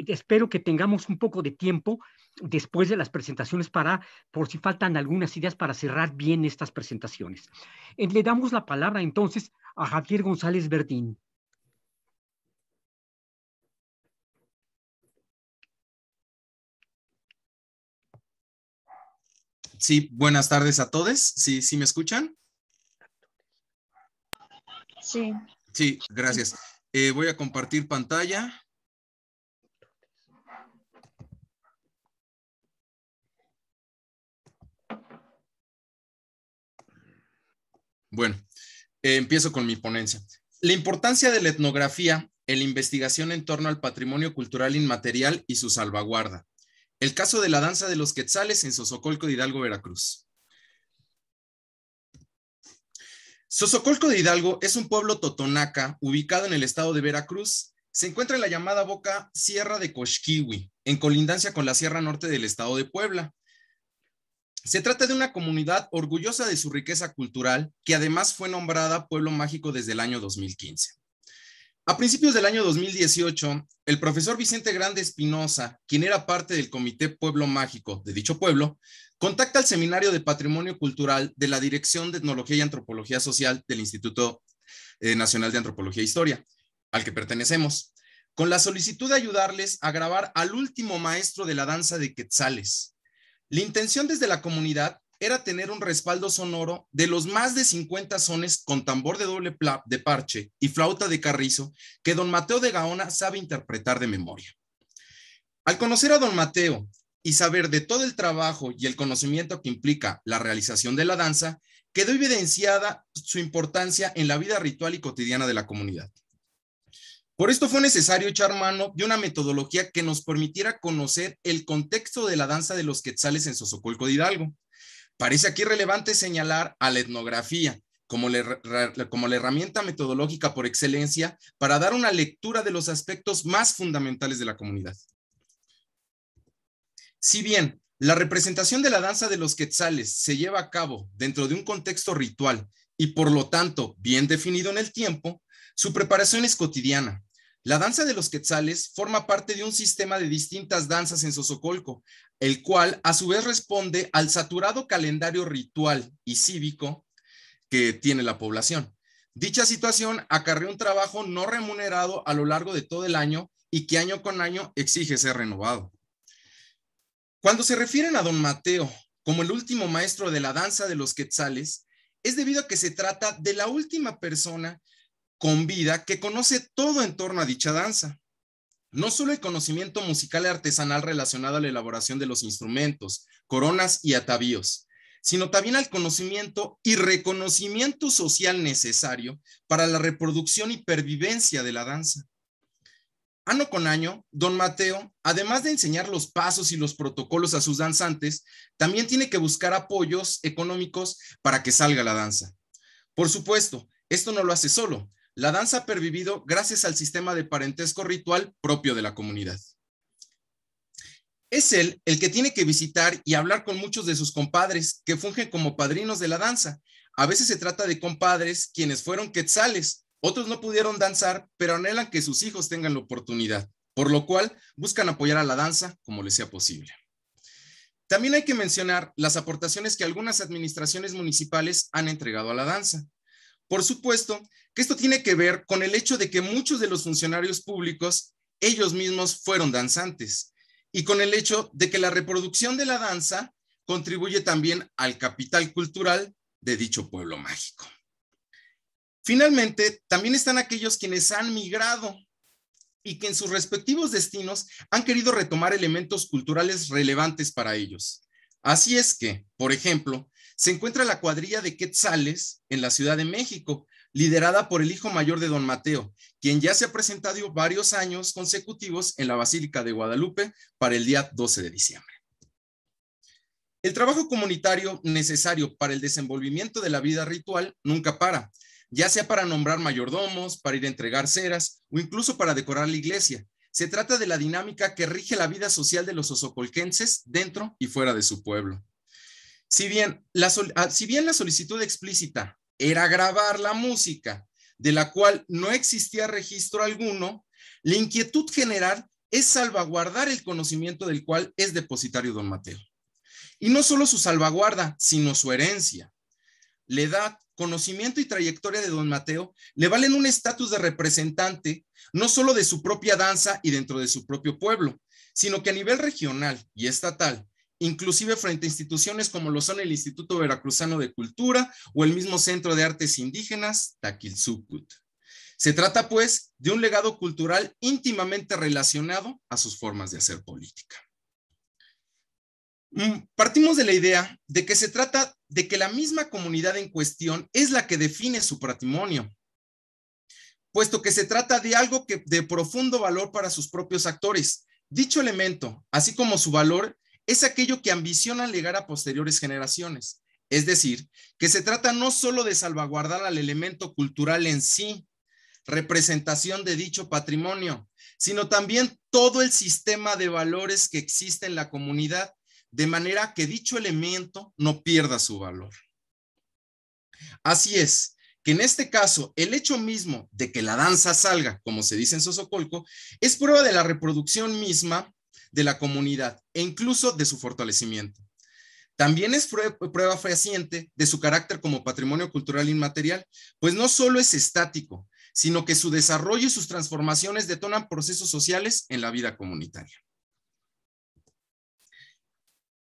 espero que tengamos un poco de tiempo después de las presentaciones por si faltan algunas ideas para cerrar bien estas presentaciones. Le damos la palabra entonces a Javier González Verdín. Sí, buenas tardes a todos. ¿Sí, sí me escuchan? Sí. Sí, gracias. Voy a compartir pantalla. Bueno, empiezo con mi ponencia. La importancia de la etnografía en la investigación en torno al patrimonio cultural inmaterial y su salvaguarda. El caso de la danza de los quetzales en Sosocolco de Hidalgo, Veracruz. Sosocolco de Hidalgo es un pueblo totonaca ubicado en el estado de Veracruz. Se encuentra en la llamada boca Sierra de Coxquihui, en colindancia con la Sierra Norte del estado de Puebla. Se trata de una comunidad orgullosa de su riqueza cultural, que además fue nombrada Pueblo Mágico desde el año 2015. A principios del año 2018, el profesor Vicente Grande Espinosa, quien era parte del Comité Pueblo Mágico de dicho pueblo, contacta al Seminario de Patrimonio Cultural de la Dirección de Etnología y Antropología Social del Instituto Nacional de Antropología e Historia, al que pertenecemos, con la solicitud de ayudarles a grabar al último maestro de la danza de quetzales. La intención desde la comunidad era tener un respaldo sonoro de los más de 50 sones con tambor de doble de parche y flauta de carrizo que don Mateo de Gaona sabe interpretar de memoria. Al conocer a don Mateo y saber de todo el trabajo y el conocimiento que implica la realización de la danza, quedó evidenciada su importancia en la vida ritual y cotidiana de la comunidad. Por esto fue necesario echar mano de una metodología que nos permitiera conocer el contexto de la danza de los quetzales en Sosocolco de Hidalgo. Parece aquí relevante señalar a la etnografía como la herramienta metodológica por excelencia para dar una lectura de los aspectos más fundamentales de la comunidad. Si bien la representación de la danza de los quetzales se lleva a cabo dentro de un contexto ritual y por lo tanto bien definido en el tiempo, su preparación es cotidiana. La danza de los quetzales forma parte de un sistema de distintas danzas en Sosocolco, el cual a su vez responde al saturado calendario ritual y cívico que tiene la población. Dicha situación acarrea un trabajo no remunerado a lo largo de todo el año y que año con año exige ser renovado. Cuando se refieren a don Mateo como el último maestro de la danza de los quetzales, es debido a que se trata de la última persona con vida que conoce todo en torno a dicha danza. No solo el conocimiento musical y artesanal relacionado a la elaboración de los instrumentos, coronas y atavíos, sino también al conocimiento y reconocimiento social necesario para la reproducción y pervivencia de la danza. Año con año, don Mateo, además de enseñar los pasos y los protocolos a sus danzantes, también tiene que buscar apoyos económicos para que salga la danza. Por supuesto, esto no lo hace solo. La danza ha pervivido gracias al sistema de parentesco ritual propio de la comunidad. Es él el que tiene que visitar y hablar con muchos de sus compadres que fungen como padrinos de la danza. A veces se trata de compadres quienes fueron quetzales, otros no pudieron danzar, pero anhelan que sus hijos tengan la oportunidad, por lo cual buscan apoyar a la danza como les sea posible. También hay que mencionar las aportaciones que algunas administraciones municipales han entregado a la danza. Por supuesto que esto tiene que ver con el hecho de que muchos de los funcionarios públicos, ellos mismos fueron danzantes y con el hecho de que la reproducción de la danza contribuye también al capital cultural de dicho pueblo mágico. Finalmente, también están aquellos quienes han migrado y que en sus respectivos destinos han querido retomar elementos culturales relevantes para ellos. Así es que, por ejemplo, se encuentra la cuadrilla de quetzales en la Ciudad de México, liderada por el hijo mayor de don Mateo, quien ya se ha presentado varios años consecutivos en la Basílica de Guadalupe para el día 12 de diciembre. El trabajo comunitario necesario para el desenvolvimiento de la vida ritual nunca para, ya sea para nombrar mayordomos, para ir a entregar ceras o incluso para decorar la iglesia. Se trata de la dinámica que rige la vida social de los sosocolquenses dentro y fuera de su pueblo. Si bien la solicitud explícita era grabar la música, de la cual no existía registro alguno, la inquietud general es salvaguardar el conocimiento del cual es depositario don Mateo. Y no solo su salvaguarda, sino su herencia. La edad, conocimiento y trayectoria de don Mateo le valen un estatus de representante, no solo de su propia danza y dentro de su propio pueblo, sino que a nivel regional y estatal, inclusive frente a instituciones como lo son el Instituto Veracruzano de Cultura o el mismo Centro de Artes Indígenas, Taquilzucut. Se trata, pues, de un legado cultural íntimamente relacionado a sus formas de hacer política. Partimos de la idea de que se trata de que la misma comunidad en cuestión es la que define su patrimonio, puesto que se trata de algo de profundo valor para sus propios actores. Dicho elemento, así como su valor, es aquello que ambicionan legar a posteriores generaciones. Es decir, que se trata no solo de salvaguardar al elemento cultural en sí, representación de dicho patrimonio, sino también todo el sistema de valores que existe en la comunidad, de manera que dicho elemento no pierda su valor. Así es, que en este caso, el hecho mismo de que la danza salga, como se dice en Xozocolco, es prueba de la reproducción misma de la comunidad e incluso de su fortalecimiento. También es prueba fehaciente de su carácter como patrimonio cultural inmaterial, pues no solo es estático, sino que su desarrollo y sus transformaciones detonan procesos sociales en la vida comunitaria.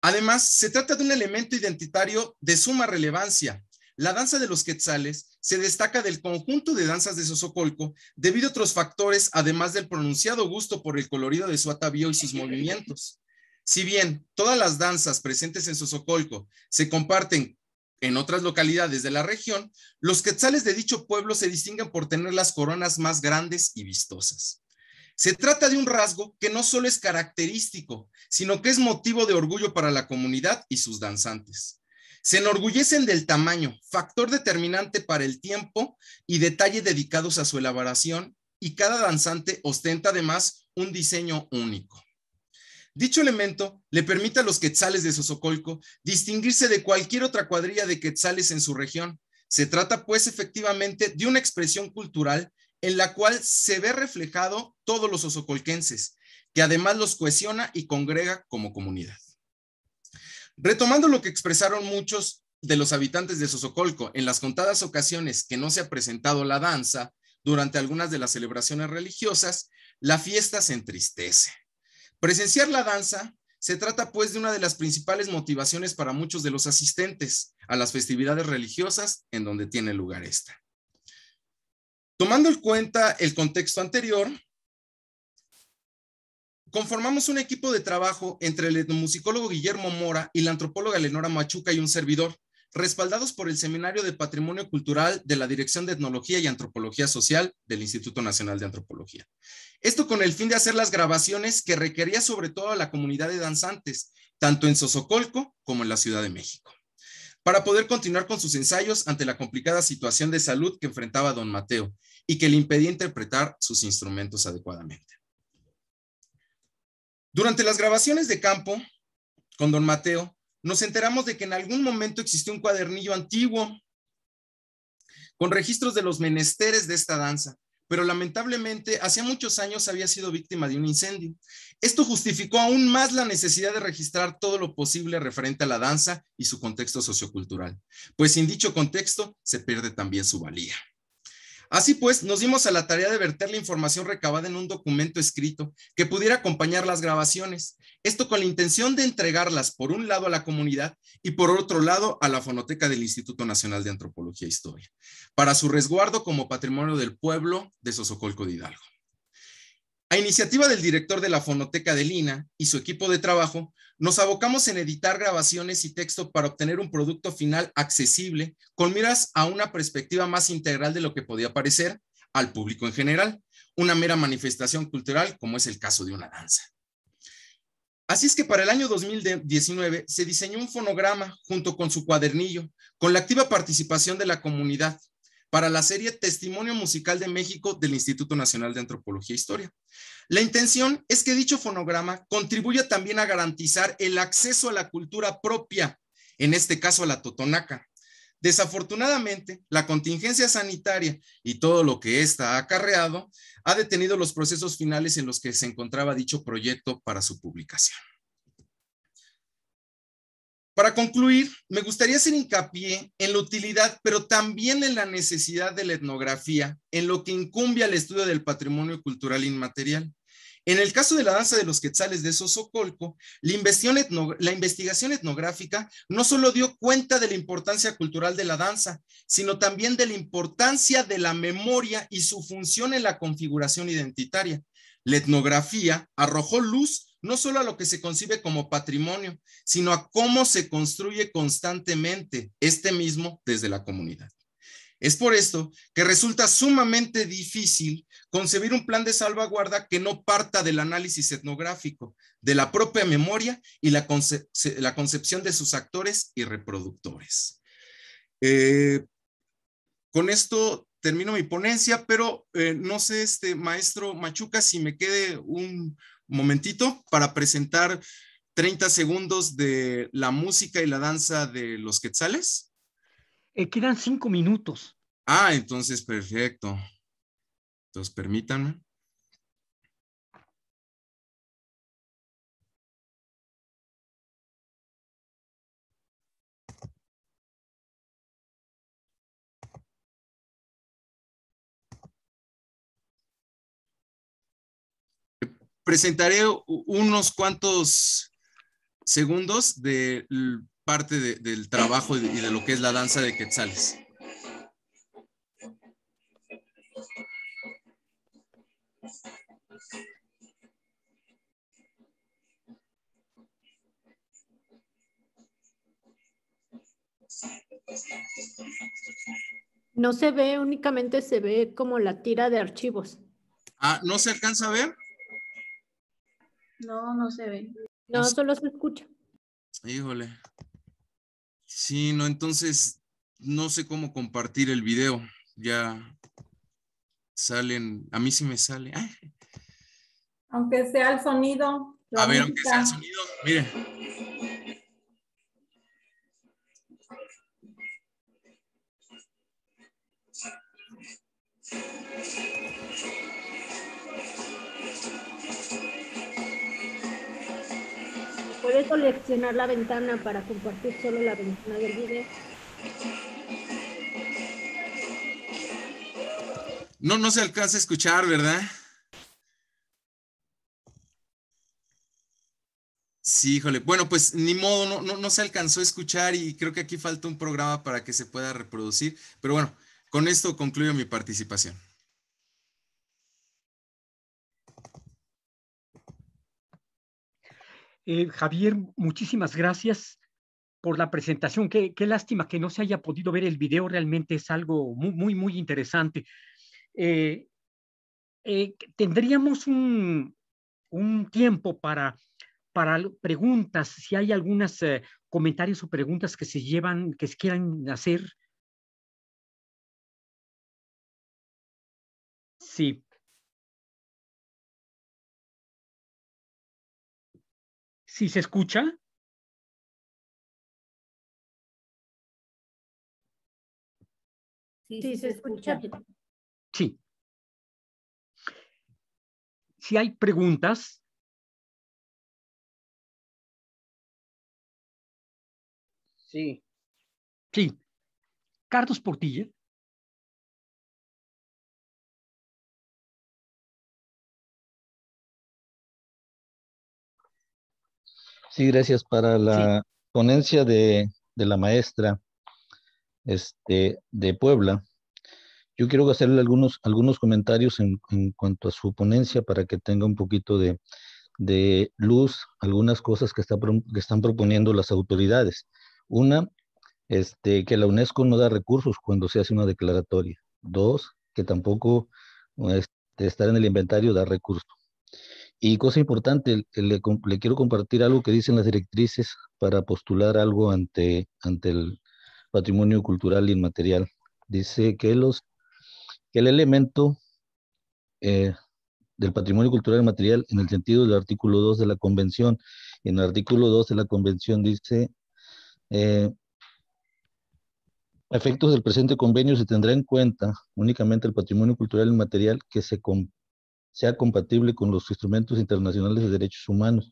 Además, se trata de un elemento identitario de suma relevancia. La danza de los quetzales se destaca del conjunto de danzas de Xozocolco debido a otros factores, además del pronunciado gusto por el colorido de su atavío y sus movimientos. Si bien todas las danzas presentes en Xozocolco se comparten en otras localidades de la región, los quetzales de dicho pueblo se distinguen por tener las coronas más grandes y vistosas. Se trata de un rasgo que no solo es característico, sino que es motivo de orgullo para la comunidad y sus danzantes. Se enorgullecen del tamaño, factor determinante para el tiempo y detalle dedicados a su elaboración, y cada danzante ostenta además un diseño único. Dicho elemento le permite a los quetzales de Xozocolco distinguirse de cualquier otra cuadrilla de quetzales en su región. Se trata pues efectivamente de una expresión cultural en la cual se ve reflejado todos los xozocolquenses, que además los cohesiona y congrega como comunidad. Retomando lo que expresaron muchos de los habitantes de Xozocolco en las contadas ocasiones que no se ha presentado la danza durante algunas de las celebraciones religiosas, la fiesta se entristece. Presenciar la danza se trata pues de una de las principales motivaciones para muchos de los asistentes a las festividades religiosas en donde tiene lugar esta. Tomando en cuenta el contexto anterior, conformamos un equipo de trabajo entre el etnomusicólogo Guillermo Mora y la antropóloga Leonora Machuca y un servidor, respaldados por el Seminario de Patrimonio Cultural de la Dirección de Etnología y Antropología Social del Instituto Nacional de Antropología. Esto con el fin de hacer las grabaciones que requería sobre todo a la comunidad de danzantes, tanto en Xozocolco como en la Ciudad de México, para poder continuar con sus ensayos ante la complicada situación de salud que enfrentaba don Mateo y que le impedía interpretar sus instrumentos adecuadamente. Durante las grabaciones de campo con don Mateo, nos enteramos de que en algún momento existió un cuadernillo antiguo con registros de los menesteres de esta danza, pero lamentablemente hacía muchos años había sido víctima de un incendio. Esto justificó aún más la necesidad de registrar todo lo posible referente a la danza y su contexto sociocultural, pues sin dicho contexto se pierde también su valía. Así pues, nos dimos a la tarea de verter la información recabada en un documento escrito que pudiera acompañar las grabaciones. Esto con la intención de entregarlas por un lado a la comunidad y por otro lado a la fonoteca del Instituto Nacional de Antropología e Historia, para su resguardo como patrimonio del pueblo de Sosocolco de Hidalgo. A iniciativa del director de la Fonoteca de Lina y su equipo de trabajo, nos abocamos en editar grabaciones y texto para obtener un producto final accesible, con miras a una perspectiva más integral de lo que podía parecer al público en general, una mera manifestación cultural como es el caso de una danza. Así es que para el año 2019 se diseñó un fonograma junto con su cuadernillo, con la activa participación de la comunidad, para la serie Testimonio Musical de México del Instituto Nacional de Antropología e Historia. La intención es que dicho fonograma contribuya también a garantizar el acceso a la cultura propia, en este caso a la totonaca. Desafortunadamente, la contingencia sanitaria y todo lo que ésta ha acarreado ha detenido los procesos finales en los que se encontraba dicho proyecto para su publicación. Para concluir, me gustaría hacer hincapié en la utilidad, pero también en la necesidad de la etnografía, en lo que incumbe al estudio del patrimonio cultural inmaterial. En el caso de la danza de los quetzales de Sosocolco, la investigación etnográfica no solo dio cuenta de la importancia cultural de la danza, sino también de la importancia de la memoria y su función en la configuración identitaria. La etnografía arrojó luz no solo a lo que se concibe como patrimonio, sino a cómo se construye constantemente este mismo desde la comunidad. Es por esto que resulta sumamente difícil concebir un plan de salvaguarda que no parta del análisis etnográfico, de la propia memoria y la concepción de sus actores y reproductores. Con esto termino mi ponencia, pero no sé, maestro Machuca, si me quede un momentito para presentar 30 segundos de la música y la danza de los quetzales. Quedan 5 minutos. Ah, entonces perfecto. Entonces permítanme. Presentaré unos cuantos segundos de parte del trabajo y de lo que es la danza de quetzales. No se ve, únicamente se ve como la tira de archivos. Ah, ¿no se alcanza a ver? No, no se ve. No, solo se escucha. Híjole. Sí, no, entonces no sé cómo compartir el video. Ya salen, a mí sí me sale. Ay. Aunque sea el sonido. A ver, aunque sea el sonido, mire. Puedes seleccionar la ventana para compartir solo la ventana del video. No, no se alcanza a escuchar, ¿verdad? Sí, híjole. Bueno, pues ni modo, no se alcanzó a escuchar y creo que aquí falta un programa para que se pueda reproducir. Pero bueno, con esto concluyo mi participación. Javier, muchísimas gracias por la presentación. Qué lástima que no se haya podido ver el video, realmente es algo muy interesante. Tendríamos un tiempo para preguntas, si hay algunos comentarios o preguntas que se quieran hacer. Sí. ¿Sí se escucha? Sí, se escucha. Sí. Si hay preguntas. Sí. Sí. Carlos Portilla. Sí, gracias. Para Sí, la ponencia de la maestra de Puebla, yo quiero hacerle algunos comentarios en cuanto a su ponencia para que tenga un poquito de luz, algunas cosas que están proponiendo las autoridades. Una, que la UNESCO no da recursos cuando se hace una declaratoria. Dos, que tampoco estar en el inventario da recursos. Y cosa importante, le quiero compartir algo que dicen las directrices para postular algo ante el patrimonio cultural inmaterial. Dice que el elemento eh, del patrimonio cultural inmaterial, en el sentido del artículo 2 de la Convención, en el artículo 2 de la Convención dice, eh, a efectos del presente convenio se tendrá en cuenta únicamente el patrimonio cultural inmaterial que sea compatible con los instrumentos internacionales de derechos humanos.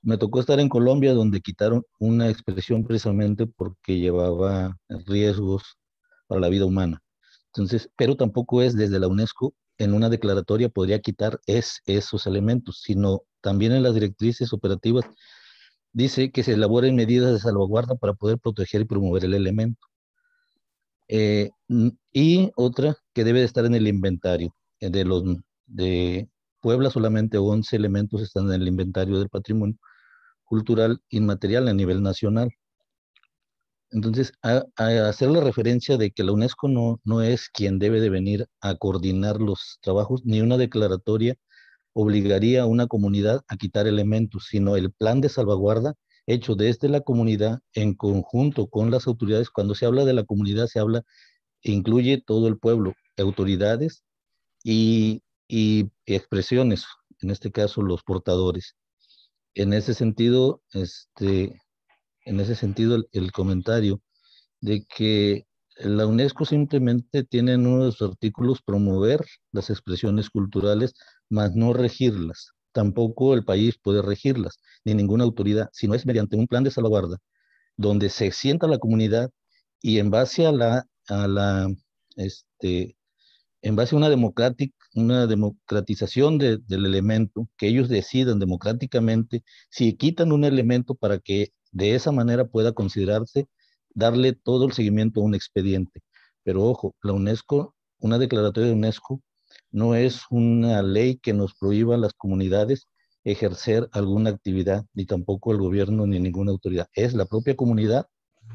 Me tocó estar en Colombia, donde quitaron una expresión precisamente porque llevaba riesgos para la vida humana. Entonces, pero tampoco es desde la UNESCO en una declaratoria podría quitar esos elementos, sino también en las directrices operativas dice que se elaboren medidas de salvaguarda para poder proteger y promover el elemento. Y otra que debe de estar en el inventario. De Puebla solamente 11 elementos están en el inventario del patrimonio cultural inmaterial a nivel nacional. Entonces, a hacer la referencia de que la UNESCO no es quien debe de venir a coordinar los trabajos, ni una declaratoria obligaría a una comunidad a quitar elementos, sino el plan de salvaguarda hecho desde la comunidad en conjunto con las autoridades. Cuando se habla de la comunidad, incluye todo el pueblo, autoridades y expresiones, en este caso los portadores. En ese sentido, el comentario de que la UNESCO simplemente tiene en uno de sus artículos promover las expresiones culturales, mas no regirlas. Tampoco el país puede regirlas, ni ninguna autoridad, sino es mediante un plan de salvaguarda, donde se sienta la comunidad y en base en base a una democratización del elemento, que ellos decidan democráticamente si quitan un elemento para que de esa manera pueda considerarse darle todo el seguimiento a un expediente. Pero ojo, una declaratoria de UNESCO no es una ley que nos prohíba a las comunidades ejercer alguna actividad, ni tampoco el gobierno ni ninguna autoridad. Es la propia comunidad,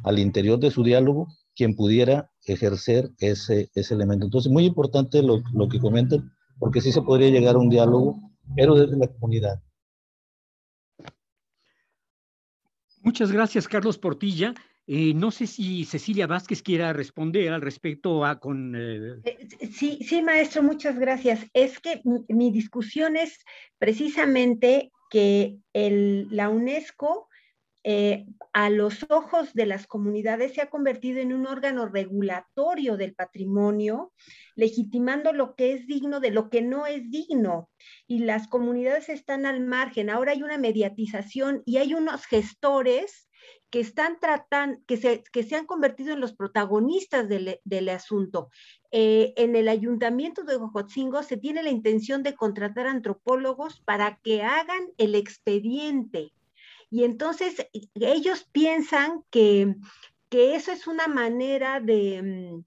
al interior de su diálogo, quien pudiera ejercer ese elemento. Entonces, muy importante lo que comentan, porque sí se podría llegar a un diálogo, pero desde la comunidad. muchas gracias, Carlos Portilla. No sé si Cecilia Vázquez quiera responder al respecto Sí, sí, maestro, muchas gracias. Es que mi discusión es precisamente que la UNESCO, a los ojos de las comunidades, se ha convertido en un órgano regulatorio del patrimonio, legitimando lo que es digno de lo que no es digno. Y las comunidades están al margen. Ahora hay una mediatización y hay unos gestores que están tratando, que se han convertido en los protagonistas del asunto. En el ayuntamiento de Huejotzingo se tiene la intención de contratar antropólogos para que hagan el expediente. Y entonces ellos piensan que eso es una manera de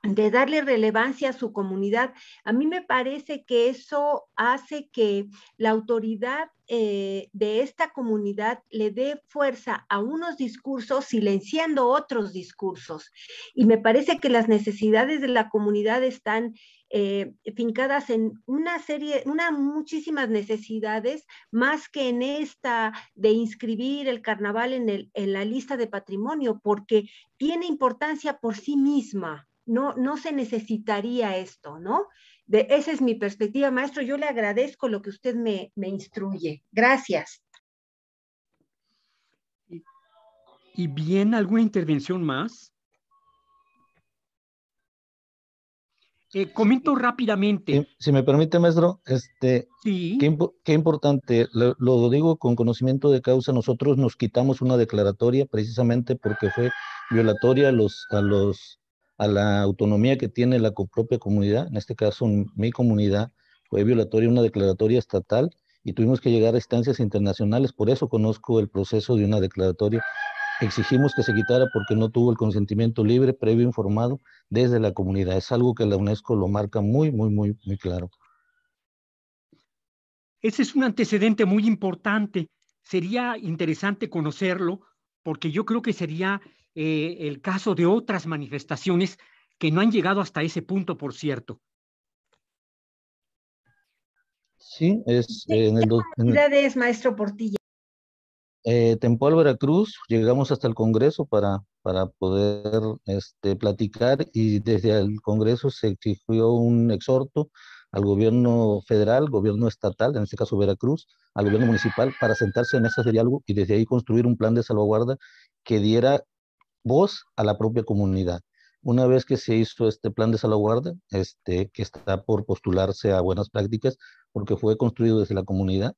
darle relevancia a su comunidad. A mí me parece que eso hace que la autoridad de esta comunidad le dé fuerza a unos discursos silenciando otros discursos. Y me parece que las necesidades de la comunidad están fincadas en muchísimas necesidades, más que en esta de inscribir el carnaval en la lista de patrimonio, porque tiene importancia por sí misma. No se necesitaría esto, ¿no? Esa es mi perspectiva, maestro. Yo le agradezco lo que usted me instruye. Gracias. y bien, ¿alguna intervención más? Comento rápidamente. Si me permite, maestro, Sí. qué importante, lo digo con conocimiento de causa, nosotros nos quitamos una declaratoria precisamente porque fue violatoria a la autonomía que tiene la propia comunidad, en este caso mi comunidad, fue violatoria una declaratoria estatal y tuvimos que llegar a instancias internacionales. Por eso conozco el proceso de una declaratoria. Exigimos que se quitara porque no tuvo el consentimiento libre, previo, informado desde la comunidad. Es algo que la UNESCO lo marca muy, muy, muy, muy claro. Ese es un antecedente muy importante. Sería interesante conocerlo porque yo creo que sería el caso de otras manifestaciones que no han llegado hasta ese punto, por cierto. Sí, es en el... ¿Qué maestro Portilla? Tempoal Veracruz, llegamos hasta el Congreso para poder platicar, y desde el Congreso se exigió un exhorto al gobierno federal, gobierno estatal, en este caso Veracruz, al gobierno municipal, para sentarse en mesas de diálogo y desde ahí construir un plan de salvaguarda que diera voz a la propia comunidad. Una vez que se hizo este plan de salvaguarda, que está por postularse a buenas prácticas, porque fue construido desde la comunidad,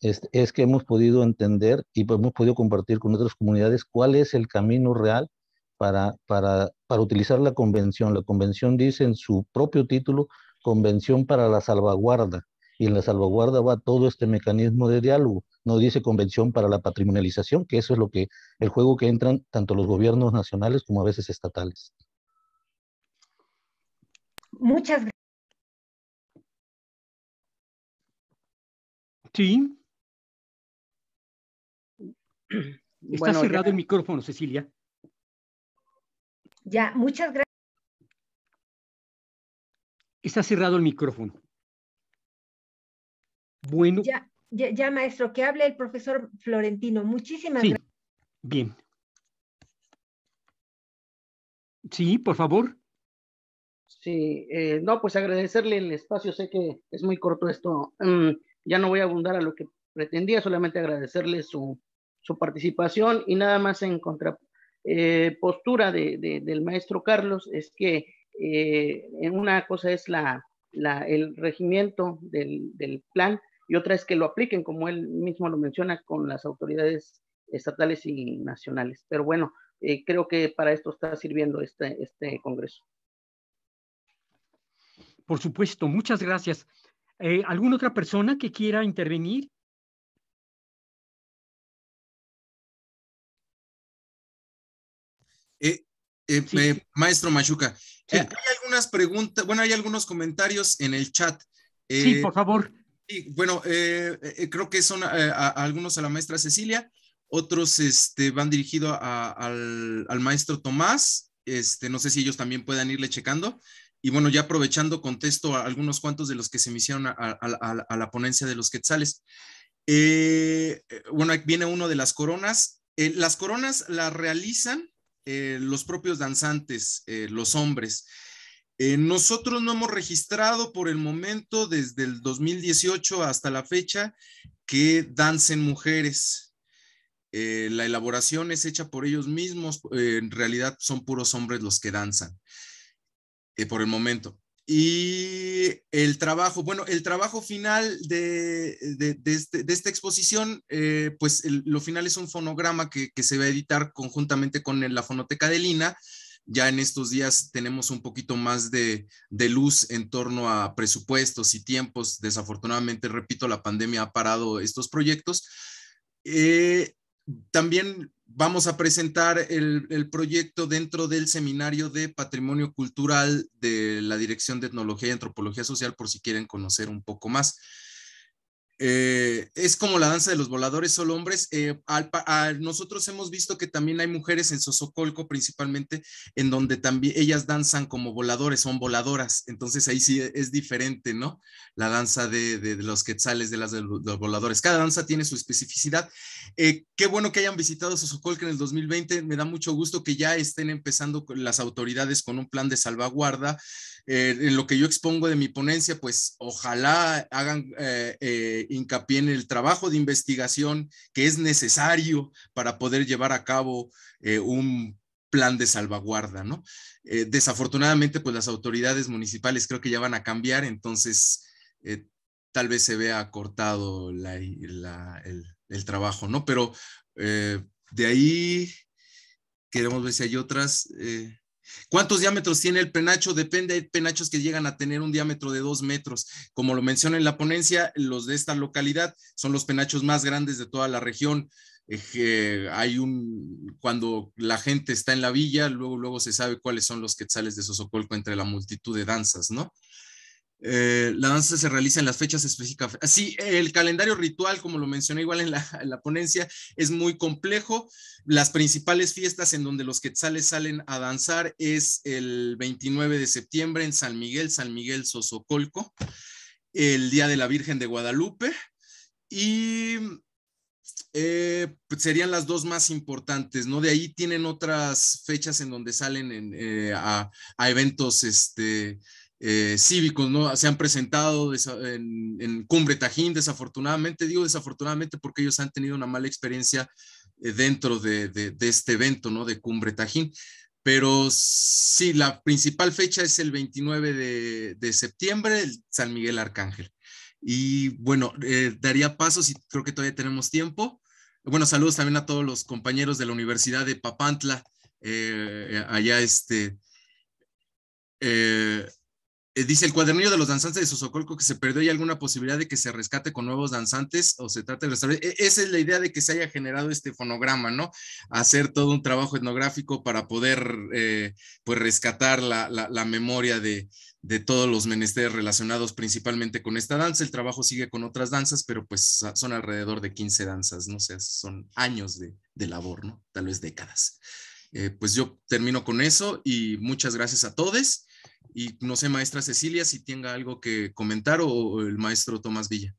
es que hemos podido entender y hemos podido compartir con otras comunidades cuál es el camino real para utilizar la convención. La convención dice en su propio título, Convención para la Salvaguarda, y en la salvaguarda va todo este mecanismo de diálogo. No dice Convención para la Patrimonialización, que eso es el juego que entran tanto los gobiernos nacionales como a veces estatales. Muchas gracias. Sí. Está Bueno, cerrado el micrófono, Cecilia. Ya, muchas gracias. Está cerrado el micrófono. Bueno. Ya, maestro, que hable el profesor Florentino. Muchísimas gracias. Bien. Sí, por favor. Sí, no, pues agradecerle el espacio. Sé que es muy corto esto. Ya no voy a abundar a lo que pretendía, solamente agradecerle su participación, y nada más en postura del maestro Carlos, es que en una cosa es el regimiento del plan, y otra es que lo apliquen, como él mismo lo menciona, con las autoridades estatales y nacionales. Pero bueno, creo que para esto está sirviendo este congreso. Por supuesto, muchas gracias. ¿Alguna otra persona que quiera intervenir? Sí. Maestro Machuca, sí. Hay algunas preguntas, bueno, hay algunos comentarios en el chat. Sí, por favor. Sí, bueno, creo que son algunos a la maestra Cecilia, otros van dirigidos al maestro Tomás. No sé si ellos también puedan irle checando. Y bueno, ya aprovechando, contesto a algunos cuantos de los que se me hicieron a la ponencia de los quetzales. Bueno, viene uno de las coronas. Las coronas las realizan los propios danzantes, los hombres. Nosotros no hemos registrado por el momento, desde el 2018 hasta la fecha, que dancen mujeres. La elaboración es hecha por ellos mismos. En realidad son puros hombres los que danzan por el momento. Y el trabajo, bueno, el trabajo final de esta exposición, pues lo final es un fonograma que se va a editar conjuntamente con la Fonoteca de Lina. Ya en estos días tenemos un poquito más de luz en torno a presupuestos y tiempos. Desafortunadamente, repito, la pandemia ha parado estos proyectos. También vamos a presentar el proyecto dentro del Seminario de Patrimonio Cultural de la Dirección de Etnología y Antropología Social, por si quieren conocer un poco más. Es como la danza de los voladores, solo hombres. Nosotros hemos visto que también hay mujeres en Sosocolco, principalmente, en donde también ellas danzan como voladores, son voladoras. Entonces ahí sí es diferente, ¿no? La danza de los quetzales, de los voladores. Cada danza tiene su especificidad. Qué bueno que hayan visitado Sosocolco en el 2020. Me da mucho gusto que ya estén empezando con las autoridades con un plan de salvaguarda. En lo que yo expongo de mi ponencia, pues ojalá hagan hincapié en el trabajo de investigación que es necesario para poder llevar a cabo un plan de salvaguarda, ¿no? Desafortunadamente, pues las autoridades municipales creo que ya van a cambiar, entonces tal vez se vea cortado el trabajo, ¿no? Pero de ahí queremos ver si hay otras. ¿Cuántos diámetros tiene el penacho? Depende, hay penachos que llegan a tener un diámetro de 2 metros. Como lo menciona en la ponencia, los de esta localidad son los penachos más grandes de toda la región. Cuando la gente está en la villa, luego se sabe cuáles son los quetzales de Sosocolco entre la multitud de danzas, ¿no? La danza se realiza en las fechas específicas. Sí, el calendario ritual, como lo mencioné igual en la ponencia, es muy complejo. Las principales fiestas en donde los quetzales salen a danzar es el 29 de septiembre en San Miguel Sosocolco, el Día de la Virgen de Guadalupe y pues serían las dos más importantes, ¿no? De ahí tienen otras fechas en donde salen a eventos cívicos, ¿no? Se han presentado en Cumbre Tajín, desafortunadamente, digo desafortunadamente porque ellos han tenido una mala experiencia dentro de este evento, ¿no? De Cumbre Tajín. Pero sí, la principal fecha es el 29 de septiembre, el San Miguel Arcángel. Y bueno, daría paso, si creo que todavía tenemos tiempo. Bueno, saludos también a todos los compañeros de la Universidad de Papantla, allá dice el cuadernillo de los danzantes de Sosocolco que se perdió. ¿Hay alguna posibilidad de que se rescate con nuevos danzantes o se trate de restaurar? Esa es la idea de que se haya generado este fonograma, ¿no? Hacer todo un trabajo etnográfico para poder pues rescatar la memoria de todos los menesteres relacionados principalmente con esta danza. El trabajo sigue con otras danzas, pero pues son alrededor de 15 danzas, no sé, son años de labor, ¿no? Tal vez décadas. Pues yo termino con eso y muchas gracias a todos. Y no sé, maestra Cecilia, si tenga algo que comentar o el maestro Tomás Villa.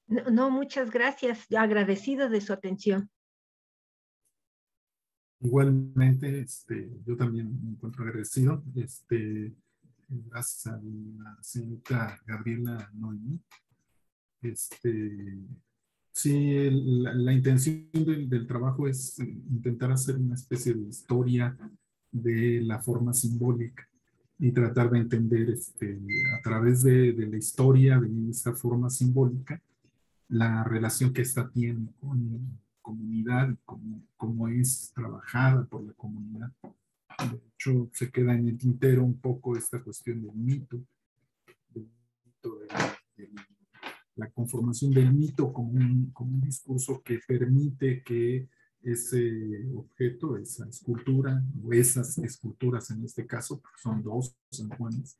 No, muchas gracias. Agradecido de su atención. Igualmente, yo también me encuentro agradecido. Gracias a la señorita Gabriela Noemí. Sí, la intención del trabajo es intentar hacer una especie de historia de la forma simbólica y tratar de entender a través de la historia de esa forma simbólica la relación que esta tiene con comunidad, cómo es trabajada por la comunidad. De hecho, se queda en el tintero un poco esta cuestión del mito de la conformación del mito como un discurso que permite que ese objeto, esa escultura, o esas esculturas en este caso, porque son dos San Juanes,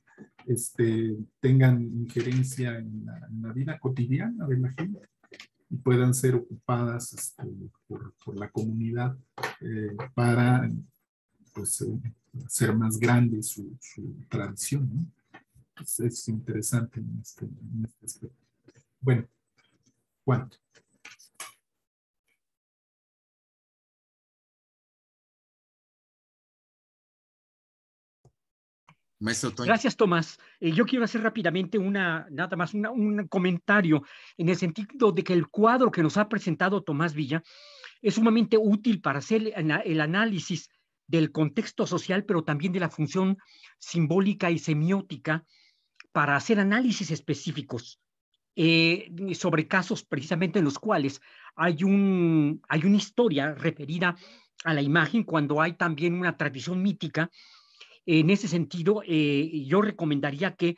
tengan injerencia en la vida cotidiana de la gente y puedan ser ocupadas por la comunidad para pues, hacer más grande su tradición, ¿no? Es interesante en este aspecto. Bueno, Juan. Maestro Toño. Gracias, Tomás. Yo quiero hacer rápidamente nada más un comentario en el sentido de que el cuadro que nos ha presentado Tomás Villa es sumamente útil para hacer el análisis del contexto social, pero también de la función simbólica y semiótica para hacer análisis específicos sobre casos precisamente en los cuales hay una historia referida a la imagen cuando hay también una tradición mítica. En ese sentido, yo recomendaría que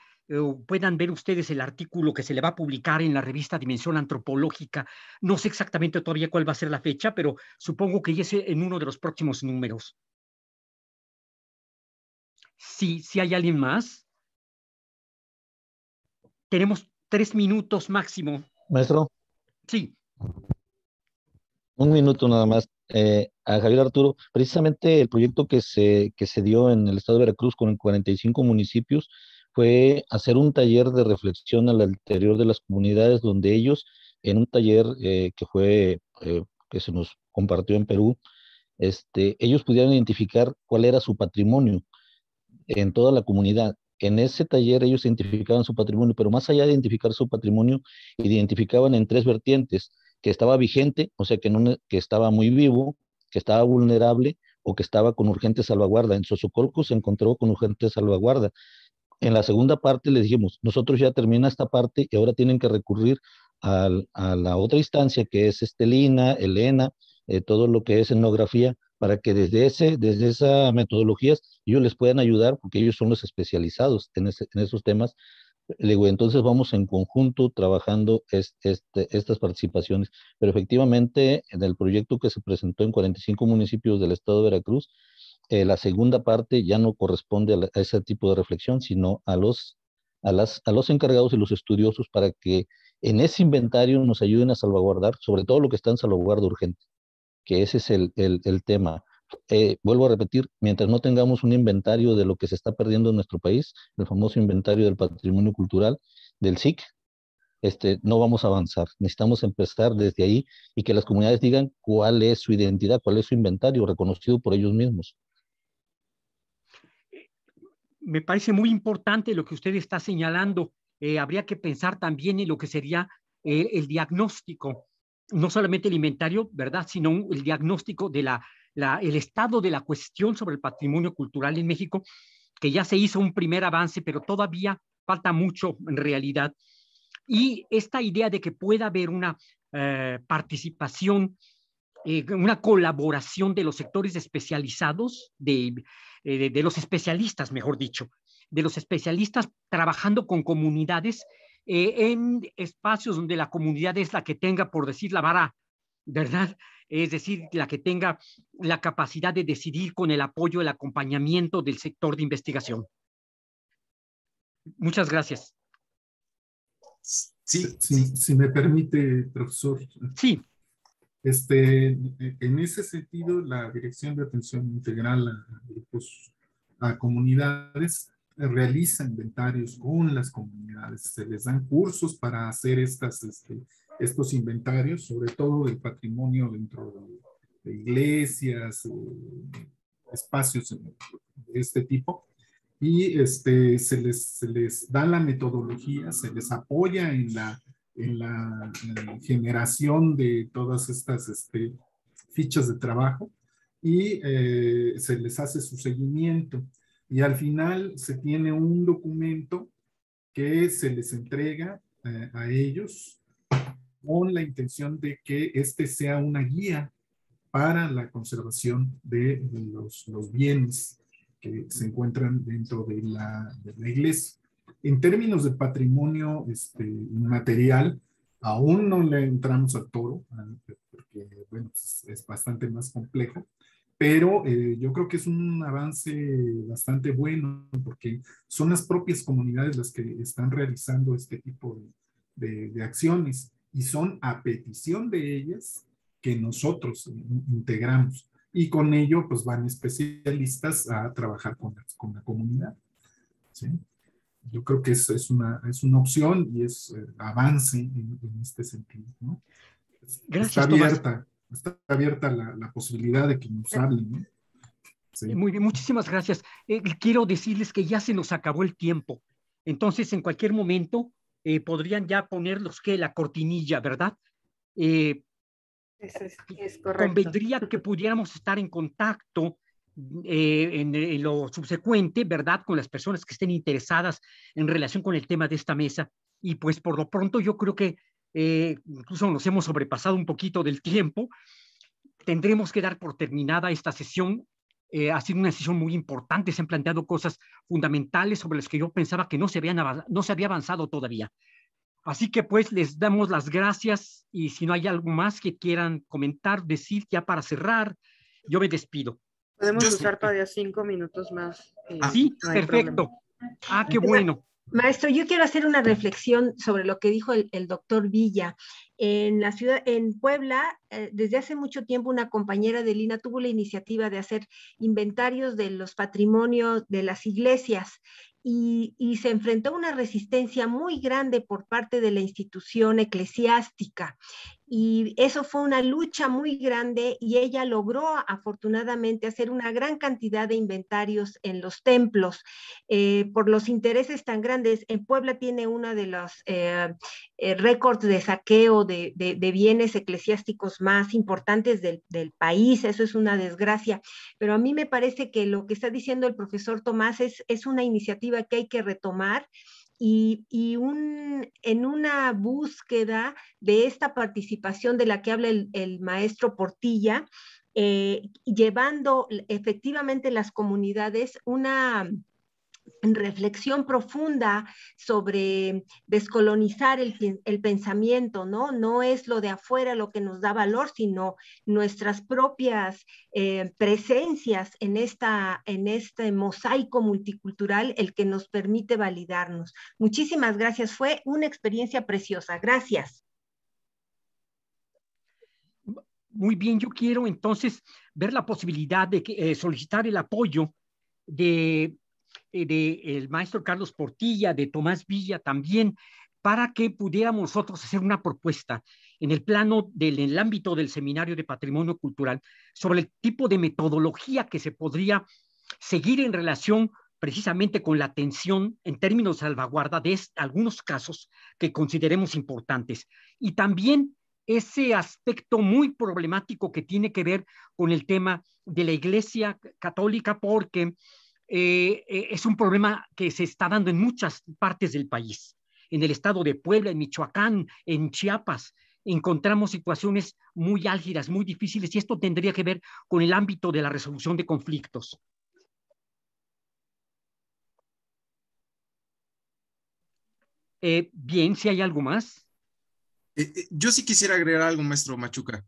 puedan ver ustedes el artículo que se le va a publicar en la revista Dimensión Antropológica. No sé exactamente todavía cuál va a ser la fecha, pero supongo que ya es en uno de los próximos números. Sí, hay alguien más. Tenemos 3 minutos máximo. Maestro. Sí. Un minuto nada más. A Javier Arturo, precisamente el proyecto que se dio en el estado de Veracruz con 45 municipios fue hacer un taller de reflexión al interior de las comunidades, donde ellos, en un taller que se nos compartió en Perú, ellos pudieran identificar cuál era su patrimonio en toda la comunidad. En ese taller ellos identificaban su patrimonio, pero más allá de identificar su patrimonio, identificaban en 3 vertientes: que estaba vigente, o sea, que estaba muy vivo, que estaba vulnerable o que estaba con urgente salvaguarda. En Sosocolco se encontró con urgente salvaguarda. En la segunda parte les dijimos, nosotros ya termina esta parte y ahora tienen que recurrir a la otra instancia que es Elena, todo lo que es etnografía, para que desde esas metodologías ellos les puedan ayudar, porque ellos son los especializados en esos temas. Le digo, entonces vamos en conjunto trabajando estas participaciones, pero efectivamente en el proyecto que se presentó en 45 municipios del estado de Veracruz, la segunda parte ya no corresponde a ese tipo de reflexión, sino a los encargados y los estudiosos para que en ese inventario nos ayuden a salvaguardar, sobre todo lo que está en salvaguarda urgente, que ese es el tema. Vuelvo a repetir, mientras no tengamos un inventario de lo que se está perdiendo en nuestro país, el famoso inventario del patrimonio cultural, del SIC, no vamos a avanzar. Necesitamos empezar desde ahí y que las comunidades digan cuál es su identidad, cuál es su inventario reconocido por ellos mismos. Me parece muy importante lo que usted está señalando. Habría que pensar también en lo que sería el diagnóstico, no solamente el inventario, ¿verdad?, sino el diagnóstico de el estado de la cuestión sobre el patrimonio cultural en México, que ya se hizo un primer avance, pero todavía falta mucho en realidad. Y esta idea de que pueda haber una participación, una colaboración de los sectores especializados, de los especialistas, mejor dicho, de los especialistas trabajando con comunidades en espacios donde la comunidad es la que tenga, por decir la vara, ¿verdad? Es decir, la que tenga la capacidad de decidir con el apoyo, el acompañamiento del sector de investigación. Muchas gracias. Sí. Si me permite, profesor. Sí. En ese sentido, la Dirección de Atención Integral a Grupos, a Comunidades, realiza inventarios con las comunidades. Se les dan cursos para hacer estos inventarios, sobre todo del patrimonio dentro de iglesias, espacios de este tipo. Y se les da la metodología, se les apoya en la generación de todas estas fichas de trabajo y se les hace su seguimiento. Y al final se tiene un documento que se les entrega a ellos con la intención de que sea una guía para la conservación de los bienes que se encuentran dentro de la iglesia. En términos de patrimonio inmaterial, aún no le entramos al toro, porque bueno, pues es bastante más complejo, pero yo creo que es un avance bastante bueno, porque son las propias comunidades las que están realizando este tipo de acciones, y son a petición de ellas que nosotros integramos. Y con ello, pues van especialistas a trabajar con la comunidad. ¿Sí? Yo creo que es una opción y es avance en este sentido, ¿no? Gracias, está abierta la posibilidad de que nos hablen, ¿no? Sí. Muy bien, muchísimas gracias. Quiero decirles que ya se nos acabó el tiempo. Entonces, en cualquier momento podrían ya ponerlos la cortinilla, ¿verdad? Es correcto. Convendría que pudiéramos estar en contacto en lo subsecuente, ¿verdad?, con las personas que estén interesadas en relación con el tema de esta mesa. Y pues por lo pronto yo creo que incluso nos hemos sobrepasado un poquito del tiempo. Tendremos que dar por terminada esta sesión. Ha sido una sesión muy importante, se han planteado cosas fundamentales sobre las que yo pensaba que no se había avanzado todavía. Así que pues les damos las gracias, y si no hay algo más que quieran comentar, decir ya para cerrar, yo me despido. Podemos usar todavía 5 minutos más. Sí, no perfecto. Qué bueno. Maestro, yo quiero hacer una reflexión sobre lo que dijo el doctor Villa. En Puebla, desde hace mucho tiempo, una compañera de Lina tuvo la iniciativa de hacer inventarios de los patrimonios de las iglesias, y se enfrentó a una resistencia muy grande por parte de la institución eclesiástica. Y eso fue una lucha muy grande, y ella logró afortunadamente hacer una gran cantidad de inventarios en los templos por los intereses tan grandes. En Puebla tiene uno de los récords de saqueo de bienes eclesiásticos más importantes del país. Eso es una desgracia, pero a mí me parece que lo que está diciendo el profesor Tomás es una iniciativa que hay que retomar, y en una búsqueda de esta participación de la que habla el maestro Portilla, llevando efectivamente las comunidades una reflexión profunda sobre descolonizar el pensamiento, ¿no? No es lo de afuera lo que nos da valor, sino nuestras propias presencias en este mosaico multicultural el que nos permite validarnos. Muchísimas gracias, fue una experiencia preciosa. Gracias. Muy bien, yo quiero entonces ver la posibilidad de solicitar el apoyo de el maestro Carlos Portilla, de Tomás Villa también, para que pudiéramos nosotros hacer una propuesta en el plano en el ámbito del Seminario de Patrimonio Cultural sobre el tipo de metodología que se podría seguir en relación precisamente con la atención en términos de salvaguarda de algunos casos que consideremos importantes. Y también ese aspecto muy problemático que tiene que ver con el tema de la Iglesia Católica, porque es un problema que se está dando en muchas partes del país. En el estado de Puebla, en Michoacán, en Chiapas, encontramos situaciones muy álgidas, muy difíciles, y esto tendría que ver con el ámbito de la resolución de conflictos. Bien, si hay algo más. Yo sí quisiera agregar algo, maestro Machuca.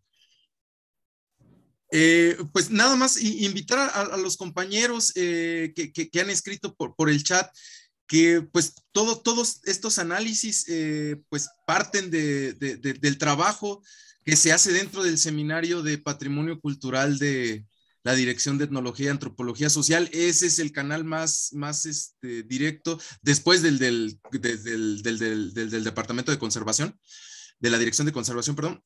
Pues nada más invitar a los compañeros que han escrito por el chat, que pues todos estos análisis pues parten del trabajo que se hace dentro del Seminario de Patrimonio Cultural de la Dirección de Etnología y Antropología Social. Ese es el canal más directo, después del Departamento de Conservación, de la Dirección de Conservación, perdón,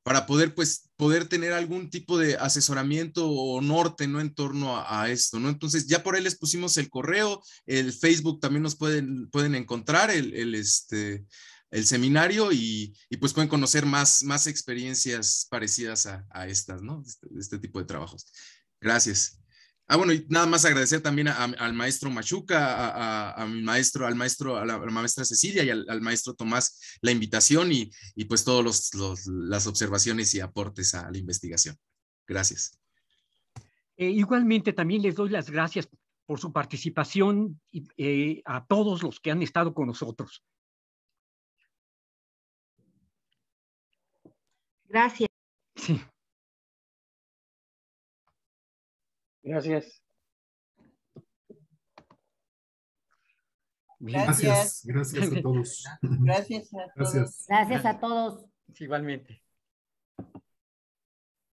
para poder tener algún tipo de asesoramiento o norte, ¿no? En torno a esto, ¿no? Entonces, ya por ahí les pusimos el correo, el Facebook también nos pueden encontrar, el seminario, y pues pueden conocer más experiencias parecidas a estas, ¿no? Este tipo de trabajos. Gracias. Bueno, y nada más agradecer también al maestro Machuca, a la maestra Cecilia y al maestro Tomás la invitación y pues todas las observaciones y aportes a la investigación. Gracias. Igualmente también les doy las gracias por su participación y a todos los que han estado con nosotros. Gracias. Sí. Gracias. Gracias a todos. Gracias a todos. Igualmente.